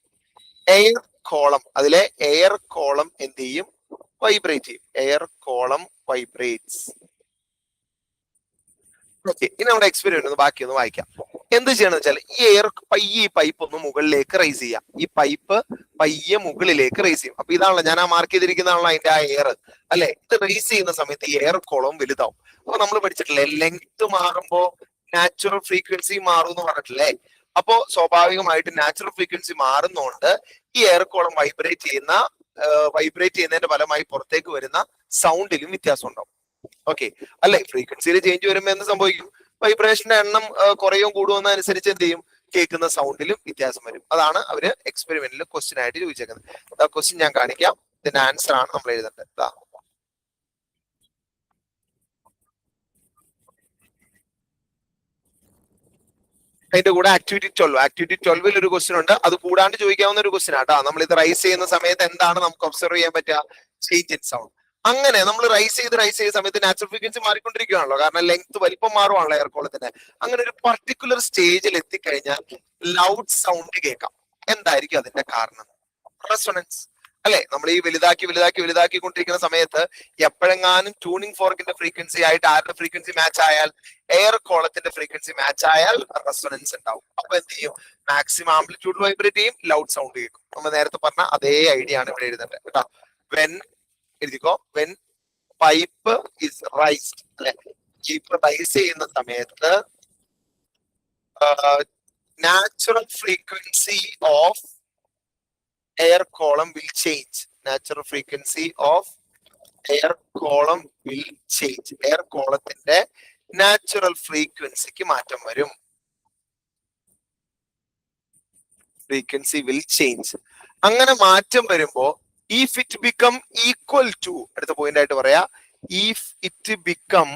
air column, അതിലെ എയർ കോളം എന്ത് ചെയ്യും? വൈബ്രേറ്റ് ചെയ്യും. Air column vibrates. ഓക്കെ, ഇനി നമ്മുടെ എക്സ്പെരിമെന്റ് ഒന്ന് ബാക്കി ഒന്ന് വായിക്കാം. എന്ത് ചെയ്യണമെന്ന് വെച്ചാൽ ഈ പൈപ്പ് ഒന്ന് മുകളിലേക്ക് റൈസ് ചെയ്യാം. ഈ പൈപ്പ് പയ്യെ മുകളിലേക്ക് റൈസ് ചെയ്യും. അപ്പൊ ഇതാണല്ലോ ഞാൻ ആ മാർക്ക് ചെയ്തിരിക്കുന്നതാണല്ലോ അതിന്റെ ആ എയർ അല്ലെ. ഇത് റൈസ് ചെയ്യുന്ന സമയത്ത് ഈ എയർ കോളം വലുതാവും. അപ്പൊ നമ്മൾ പഠിച്ചിട്ടില്ലേ, ലെങ്ത് മാറുമ്പോ നാച്ചുറൽ ഫ്രീക്വൻസി മാറും എന്ന് പറഞ്ഞിട്ടില്ലേ. അപ്പോ സ്വാഭാവികമായിട്ട് നാച്ചുറൽ ഫ്രീക്വൻസി മാറുന്നതുകൊണ്ട് ഈ എയർ കോളം വൈബ്രേറ്റ് ചെയ്യുന്നതിന്റെ ഫലമായി പുറത്തേക്ക് വരുന്ന സൗണ്ടിലും വ്യത്യാസം ഉണ്ടാവും. ഓക്കെ അല്ലെ. ഫ്രീക്വൻസിയിൽ ചേഞ്ച് വരുമ്പോൾ എന്ത് സംഭവിക്കും? വൈബ്രേഷന്റെ എണ്ണം കുറയും കൂടുന്നതനുസരിച്ച് എന്ത് ചെയ്യും? കേൾക്കുന്ന സൗണ്ടിലും വ്യത്യാസം വരും. അതാണ് അവര് എക്സ്പെരിമെന്റിൽ ക്വസ്റ്റ്യൻ ആയിട്ട് ചോദിച്ചേക്കുന്നത്. ക്വസ്റ്റ്യൻ ഞാൻ കാണിക്കാം, ഇതിന്റെ ആൻസർ ആണ് നമ്മൾ എഴുതേണ്ടത്. അതിന്റെ കൂടെ ആക്ടിവിറ്റി 12 ഒരു ക്വസ്റ്റ്യൻ ഉണ്ട്. അത് കൂടാണ്ട് ചോദിക്കാവുന്ന ഒരു ക്വസ്റ്റ്യൻ ആട്ടോ. നമ്മൾ ഇത് റൈസ് ചെയ്യുന്ന സമയത്ത് എന്താണ് നമുക്ക് ഒബ്സർവ് ചെയ്യാൻ പറ്റുക? Change in sound. അങ്ങനെ നമ്മൾ റൈസ് ചെയ്ത സമയത്ത് നാച്ചുറൽ ഫ്രീക്വൻസി മാറിക്കൊണ്ടിരിക്കുകയാണല്ലോ, കാരണം ലെങ്ത് വലിപ്പം മാറുവാണല്ലോ എയർ കോളത്തിന്റെ. അങ്ങനെ ഒരു പർട്ടിക്കുലർ സ്റ്റേജിൽ എത്തിക്കഴിഞ്ഞാൽ ലൗഡ് സൗണ്ട് കേൾക്കാം. എന്തായിരിക്കും അതിന്റെ കാരണം? റെസൊണൻസ് അല്ലെ? നമ്മൾ ഈ വലുതാക്കി കൊണ്ടിരിക്കുന്ന സമയത്ത് എപ്പോഴെങ്ങാനും ട്യൂണിംഗ് ഫോർക്കിന്റെ ഫ്രീക്വൻസി ആയിട്ട് ആരുടെ ഫ്രീക്വൻസി മാച്ച് ആയാൽ, എയർ കോളത്തിന്റെ ഫ്രീക്വൻസി മാച്ച് ആയാൽ റെസൊണൻസ് ഉണ്ടാവും. അപ്പൊ എന്ത് ചെയ്യും? മാക്സിമം ആംപ്ലിറ്റ്യൂഡ് വൈബ്രേറ്റ് ചെയ്യും, ലൗഡ് സൗണ്ട് കേൾക്കും. നമ്മൾ നേരത്തെ പറഞ്ഞ അതേ ഐഡിയ ആണ് ഇവിടെ എഴുതേണ്ടത് കേട്ടോ. വെൻ എഴുതിക്കോ, വെൻ പൈപ്പ് ഇസ് റൈസ്ഡ് അല്ലെ, പൈപ്പ് റൈസ് ചെയ്യുന്ന സമയത്ത് natural frequency of air column will change. Natural frequency of air column will change. Air columnത്തിന്റെ natural frequencyക്ക് മാറ്റം വരും. Frequency will change. അങ്ങനെ മാറ്റം വരുമ്പോ if it become equal to, അടുത്ത പോയിന്റ് ആയിട്ട് പറയാ, if it become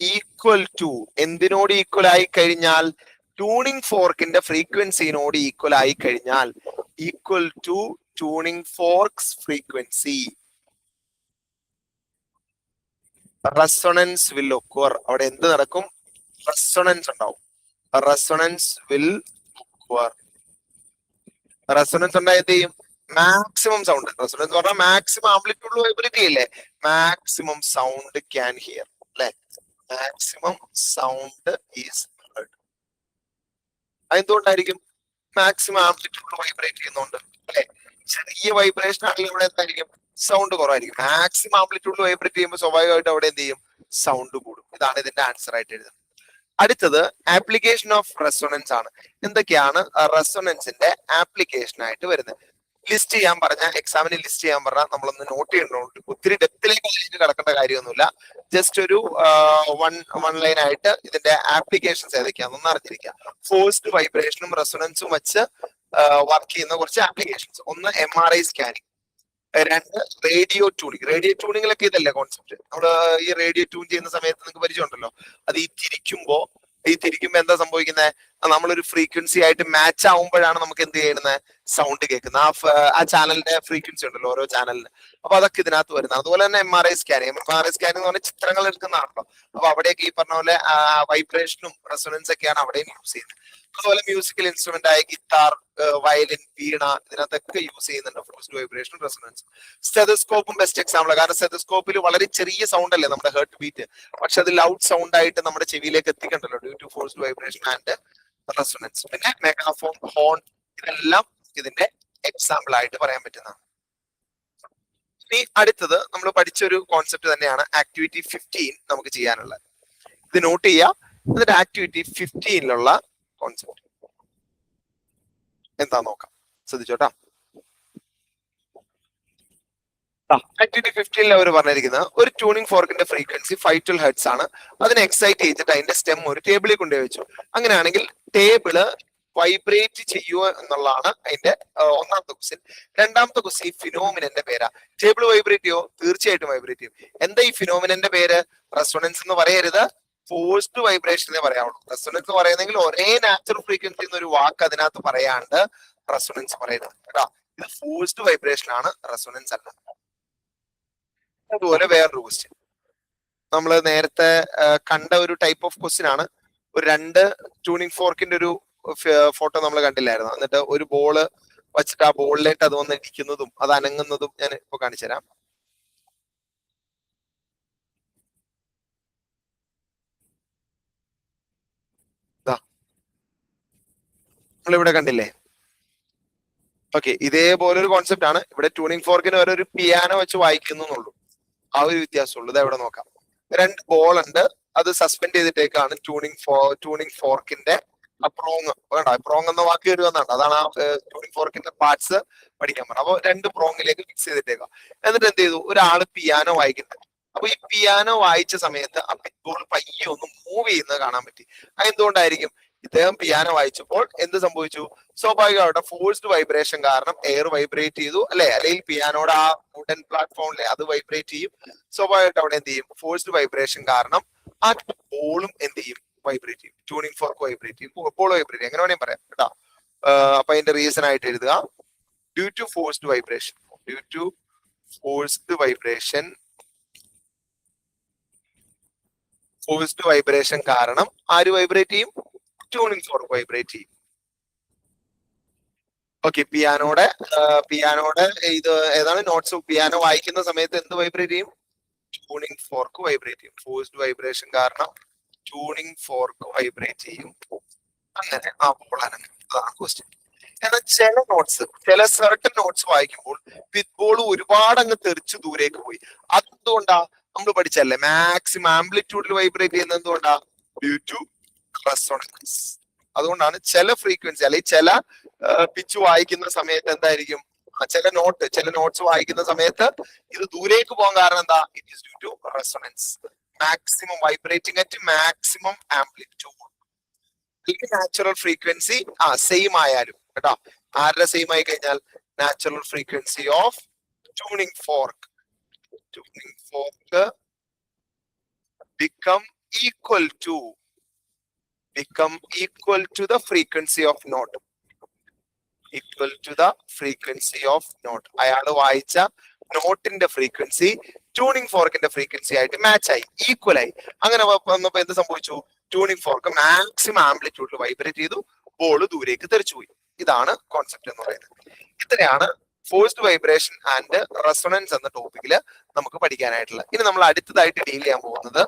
equal to, എന്തിനോട് ഈക്വൽ ആയി കഴിഞ്ഞാൽ? ട്യൂണിംഗ് ഫോർക്കിന്റെ ഫ്രീക്വൻസിനോട് ഈക്വൽ ആയി കഴിഞ്ഞാൽ, equal to tuning fork's frequency, resonance will occur. അവിടെ എന്ത് നടക്കും? റെസൊണൻസ് ഉണ്ടാവും. Resonance will occur. റെസൊണൻസ് ഉണ്ടായ എന്ത് ചെയ്യും? Maximum sound. റെസൊണൻസ് പറഞ്ഞാൽ മാക്സിമം ആംപ്ലിറ്റ്യൂഡ് വൈബ്രേറ്റ് ചെയ്യില്ലേ? മാക്സിമം സൗണ്ട് ക്യാൻ ഹിയർ അല്ലെ? Maximum sound is heard. അതെന്തുകൊണ്ടായിരിക്കും? മാക്സിമം ആംപ്ലിറ്റ്യൂഡ് വൈബ്രേറ്റ് ചെയ്യുന്നുണ്ട് അല്ലെ? ചെറിയ വൈബ്രേഷൻ ആണെങ്കിൽ ഇവിടെ എന്തായിരിക്കും? സൗണ്ട് കുറവായിരിക്കും. മാക്സിമം ആംപ്ലിറ്റ്യൂഡ് വൈബ്രേറ്റ് ചെയ്യുമ്പോൾ സ്വാഭാവികമായിട്ട് അവിടെ എന്ത് ചെയ്യും? സൗണ്ട് കൂടും. ഇതാണ് ഇതിന്റെ ആൻസർ ആയിട്ട് എഴുതുന്നത്. അടുത്തത് ആപ്ലിക്കേഷൻ ഓഫ് റെസൊണൻസ് ആണ്. എന്തൊക്കെയാണ് റെസൊണൻസിന്റെ ആപ്ലിക്കേഷൻ ആയിട്ട് വരുന്നത്? ലിസ്റ്റ് ചെയ്യാൻ പറഞ്ഞ, എക്സാമിന് ലിസ്റ്റ് ചെയ്യാൻ പറഞ്ഞാൽ നമ്മളൊന്ന് നോട്ട് ചെയ്യണോണ്ട് ഒത്തിരി ഡെപ്തിലേക്ക് കിടക്കേണ്ട കാര്യമൊന്നുമില്ല. ജസ്റ്റ് ഒരു വൺ ലൈൻ ആയിട്ട് ഇതിന്റെ ആപ്ലിക്കേഷൻസ് ഏതൊക്കെയാണെന്ന് അറിഞ്ഞിരിക്കുക. ഫോഴ്സ്ഡ് വൈബ്രേഷനും റെസൊണൻസും വെച്ച് വർക്ക് ചെയ്യുന്ന കുറച്ച് ആപ്ലിക്കേഷൻസ്. ഒന്ന് MRI സ്കാനിങ്, രണ്ട് റേഡിയോ ട്യൂണിങ്. റേഡിയോ ട്യൂണിങ്ങിലൊക്കെ ഇതല്ലേ കോൺസെപ്റ്റ്? നമ്മള് ഈ റേഡിയോ ട്യൂൺ ചെയ്യുന്ന സമയത്ത് നിങ്ങൾക്ക് പരിചയമുണ്ടല്ലോ, അത് ഈ തിരിക്കുമ്പോ എന്താ സംഭവിക്കുന്നത്? നമ്മളൊരു ഫ്രീക്വൻസി ആയിട്ട് മാച്ച് ആവുമ്പോഴാണ് നമുക്ക് എന്ത് ചെയ്യുന്നത്? സൗണ്ട് കേൾക്കുന്നത്. ആ ചാനലിന്റെ ഫ്രീക്വൻസി ഉണ്ടല്ലോ ഓരോ ചാനലിന്. അപ്പൊ അതൊക്കെ ഇതിനകത്ത് വരുന്നത്. അതുപോലെ തന്നെ MRI സ്കാനിങ് എന്ന് പറഞ്ഞാൽ ചിത്രങ്ങൾ എടുക്കുന്നതാണല്ലോ. അപ്പൊ അവിടെയൊക്കെ ഈ പറഞ്ഞ പോലെ വൈബ്രേഷനും റെസൊണൻസ് ഒക്കെയാണ് അവിടെയും യൂസ് ചെയ്യുന്നത്. അതുപോലെ മ്യൂസിക്കൽ ഇൻസ്ട്രുമെന്റ് ആയ ഗിത്താർ, വയലിൻ, വീണ, ഇതിനകത്തൊക്കെ യൂസ് ചെയ്യുന്നുണ്ട് ഫോഴ്സ്ഡ് വൈബ്രേഷൻ, റെസൊണൻസ്. സ്റ്റെതസ്കോപ്പും ബെസ്റ്റ് എക്സാമ്പിൾ, കാരണം സ്റ്റെതസ്കോപ്പിൽ വളരെ ചെറിയ സൗണ്ട് അല്ലേ നമ്മുടെ ഹേർട്ട് ബീറ്റ്, പക്ഷെ അത് ലൗഡ് സൗണ്ട് ആയിട്ട് നമ്മുടെ ചെവിയിലേക്ക് എത്തിക്കണ്ടല്ലോ due to forced vibration and resonance. പിന്നെ മെഗാഫോൺ, ഹോൺ, ഇതെല്ലാം ഇതിന്റെ എക്സാമ്പിൾ ആയിട്ട് പറയാൻ പറ്റുന്നതാണ്. ഇനി അടുത്തത് നമ്മൾ പഠിച്ച ഒരു കോൺസെപ്റ്റ് തന്നെയാണ് ആക്ടിവിറ്റി 15 നമുക്ക് ചെയ്യാനുള്ളത്. ഇത് നോട്ട് ചെയ്യുക. എന്നിട്ട് ആക്ടിവിറ്റി 15 കോൺസെപ്റ്റ് എന്താ നോക്കാം. ശ്രദ്ധിച്ചോട്ടാ. ആക്ടിവിറ്റി 15 അവർ പറഞ്ഞിരിക്കുന്നത് ഒരു ട്യൂണിംഗ് ഫോർക്കിന്റെ ഫ്രീക്വൻസി 512 ഹെർട്സ് ആണ്. അതിനെ എക്സൈറ്റ് ചെയ്തിട്ട് അതിന്റെ സ്റ്റെം ഒരു ടേബിളിൽ കൊണ്ടുപോയി വെച്ചു. അങ്ങനെയാണെങ്കിൽ ടേബിള് വൈബ്രേറ്റ് ചെയ്യുക എന്നുള്ളതാണ് അതിന്റെ ഒന്നാമത്തെ ക്വസ്റ്റ്യൻ. രണ്ടാമത്തെ ക്വസ്റ്റ്യൻ, ഈ ഫിനോമിനന്റെ പേരാ. ടേബിൾ വൈബ്രേറ്റ് ചെയ്യോ? തീർച്ചയായിട്ടും വൈബ്രേറ്റ് ചെയ്യും. എന്താ ഈ ഫിനോമിനന്റെ പേര്? റെസൊണൻസ് എന്ന് പറയരുത്, ഫോഴ്സ്ഡ് വൈബ്രേഷൻ എന്നേ പറയാവുള്ളൂ. റെസൊണൻസ് പറയുന്നെങ്കിൽ ഒരേ നാച്ചുറൽ ഫ്രീക്വൻസി എന്നൊരു വാക്ക് അതിനകത്ത് പറയാണ്ട് റെസൊണൻസ് പറയരുത് കേട്ടോ. ഇത് ഫോഴ്സ്ഡ് വൈബ്രേഷൻ ആണ്, റെസൊണൻസ് അല്ല. അതുപോലെ വേറൊരു ക്വസ്റ്റ്യൻ നമ്മൾ നേരത്തെ കണ്ട ഒരു ടൈപ്പ് ഓഫ് ക്വസ്റ്റ്യൻ ആണ്. ഒരു രണ്ട് ട്യൂണിംഗ് ഫോർക്കിന്റെ ഒരു ഫോട്ടോ നമ്മൾ കണ്ടില്ലായിരുന്നു. എന്നിട്ട് ഒരു ബോള് വെച്ചിട്ട് ആ ബോളിലേക്ക് അത് വന്ന് ഇടിക്കുന്നതും അത് അനങ്ങുന്നതും ഞാൻ ഇപ്പൊ കാണിച്ചു തരാം. നമ്മളിവിടെ കണ്ടില്ലേ? ഓക്കെ, ഇതേപോലെ ഒരു കോൺസെപ്റ്റ് ആണ്. ഇവിടെ ട്യൂണിംഗ് ഫോർക്കിന് ഒരു പിയാനോ വെച്ച് വായിക്കുന്നുള്ളൂ, ആ ഒരു വ്യത്യാസമുള്ളൂ. ഇത് എവിടെ നോക്കാം. രണ്ട് ബോൾ ഉണ്ട്, അത് സസ്പെൻഡ് ചെയ്തിട്ടേക്കാണ് ട്യൂണിംഗ് ഫോർക്കിന്റെ ആ പ്രോങ്. വേണ്ട, പ്രോങ് എന്ന വാക്ക് വരുമെന്നാണ്. അതാണ് ആ ട്യൂണിംഗ് ഫോർക്കിന്റെ പാർട്സ് പഠിക്കാൻ പറഞ്ഞത്. അപ്പൊ രണ്ട് പ്രോങ്ങിലേക്ക് ഫിക്സ് ചെയ്തിട്ടേക്കാം. എന്നിട്ട് എന്ത് ചെയ്തു? ഒരാള് പിയാനോ വായിക്കുന്നത്. അപ്പൊ ഈ പിയാനോ വായിച്ച സമയത്ത് ആ ബോൾ പയ്യെ ഒന്ന് മൂവ് ചെയ്യുന്നത് കാണാൻ പറ്റി. അതെന്തുകൊണ്ടായിരിക്കും? ഇദ്ദേഹം പിയാനോ വായിച്ചപ്പോൾ എന്ത് സംഭവിച്ചു? സ്വാഭാവികമായിട്ട് ഫോഴ്സ്ഡ് വൈബ്രേഷൻ കാരണം എയർ വൈബ്രേറ്റ് ചെയ്തു അല്ലെ, അല്ലെങ്കിൽ പിയാനോയുടെ ആ വുഡൻ പ്ലാറ്റ്ഫോമിലെ അത് വൈബ്രേറ്റ് ചെയ്യും. സ്വാഭാവികമായിട്ട് അവിടെ എന്ത് ചെയ്യും? ഫോഴ്സ്ഡ് വൈബ്രേഷൻ കാരണം ആ ബോളും എന്ത് ചെയ്യും? വൈബ്രേറ്റ് ചെയ്യും. ട്യൂണിംഗ് ഫോർക്ക് വൈബ്രേറ്റ് ചെയ്യും, ബോൾ വൈബ്രേറ്റ് ചെയ്യും, എങ്ങനെ വേണമെങ്കിൽ പറയാം കേട്ടോ. അപ്പൊ അതിന്റെ റീസൺ ആയിട്ട് എഴുതുക due to forced vibration. Due to forced vibration, forced vibration കാരണം ആര് വൈബ്രേറ്റ് ചെയ്യും? ട്യൂണിംഗ് ഫോർക്ക് വൈബ്രേറ്റ് ചെയ്യും. ഓക്കെ, പിയാനോടെ ഇത് ഏതാണ് നോട്ട്സ്? പിയാനോ വായിക്കുന്ന സമയത്ത് എന്ത് വൈബ്രേറ്റ് ചെയ്യും? ട്യൂണിംഗ് ഫോർക്ക് വൈബ്രേറ്റ് ചെയ്യും. ഫോഴ്സ്ഡ് വൈബ്രേഷൻ കാരണം ട്യൂണിംഗ് ഫോർക്ക് വൈബ്രേറ്റ് ചെയ്യും. അങ്ങനെ ആ ബോൾ അനങ്ങും. അതാണ് ക്വസ്റ്റ്യൻ. എന്നാൽ ചില നോട്ട്സ്, ചില സർട്ടൻ നോട്ട്സ് വായിക്കുമ്പോൾ വിത്ത് ബോൾ ഒരുപാട് അങ്ങ് തെറിച്ച് ദൂരേക്ക് പോയി. അതെന്തുകൊണ്ടാ? നമ്മൾ പഠിച്ചല്ലേ, മാക്സിമം ആംപ്ലിറ്റ്യൂഡിൽ വൈബ്രേറ്റ് ചെയ്യുന്നത് എന്തുകൊണ്ടാ? Due to resonance. അതുകൊണ്ടാണ് ചില ഫ്രീക്വൻസി അല്ലെങ്കിൽ ചില പിച്ച് വായിക്കുന്ന സമയത്ത് എന്തായിരിക്കും? ചില നോട്ട്സ് വായിക്കുന്ന സമയത്ത് ഇത് ദൂരേക്ക് പോകാൻ കാരണം എന്താ? It is due to resonance. Maximum vibrating at maximum amplitude. Natural frequency same ആയാലും കേട്ടോ. ആരുടെ സെയിം ആയി കഴിഞ്ഞാൽ? Natural frequency of tuning fork become equal to the frequency of note. Equal to the frequency of note. അയാൾ വായിച്ച നോട്ടിന്റെ frequency tuning ഫോർക്കിന്റെ frequency ആയിട്ട് match ആയി, equal ആയി. അങ്ങനെ വന്നപ്പോ എന്ത് സംഭവിച്ചു? ട്യൂണിംഗ് ഫോർക്ക് മാക്സിമം ആംപ്ലിറ്റ്യൂഡിൽ വൈബ്രേറ്റ് ചെയ്തു, ബോൾ ദൂരേക്ക് തെറിച്ചുപോയി. ഇതാണ് കോൺസെപ്റ്റ് എന്ന് പറയുന്നത്. ഇത്രയാണ് ഫോഴ്സ്ഡ് വൈബ്രേഷൻ ആൻഡ് റെസൊണൻസ് എന്ന ടോപ്പിക്കിൽ നമുക്ക് പഠിക്കാനായിട്ടുള്ളത്. ഇനി നമ്മൾ അടുത്തതായിട്ട് ഡീൽ ചെയ്യാൻ പോകുന്നത്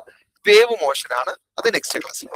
വേവ് മോഷൻ ആണ്. അത് നെക്സ്റ്റ് ക്ലാസ്സിൽ.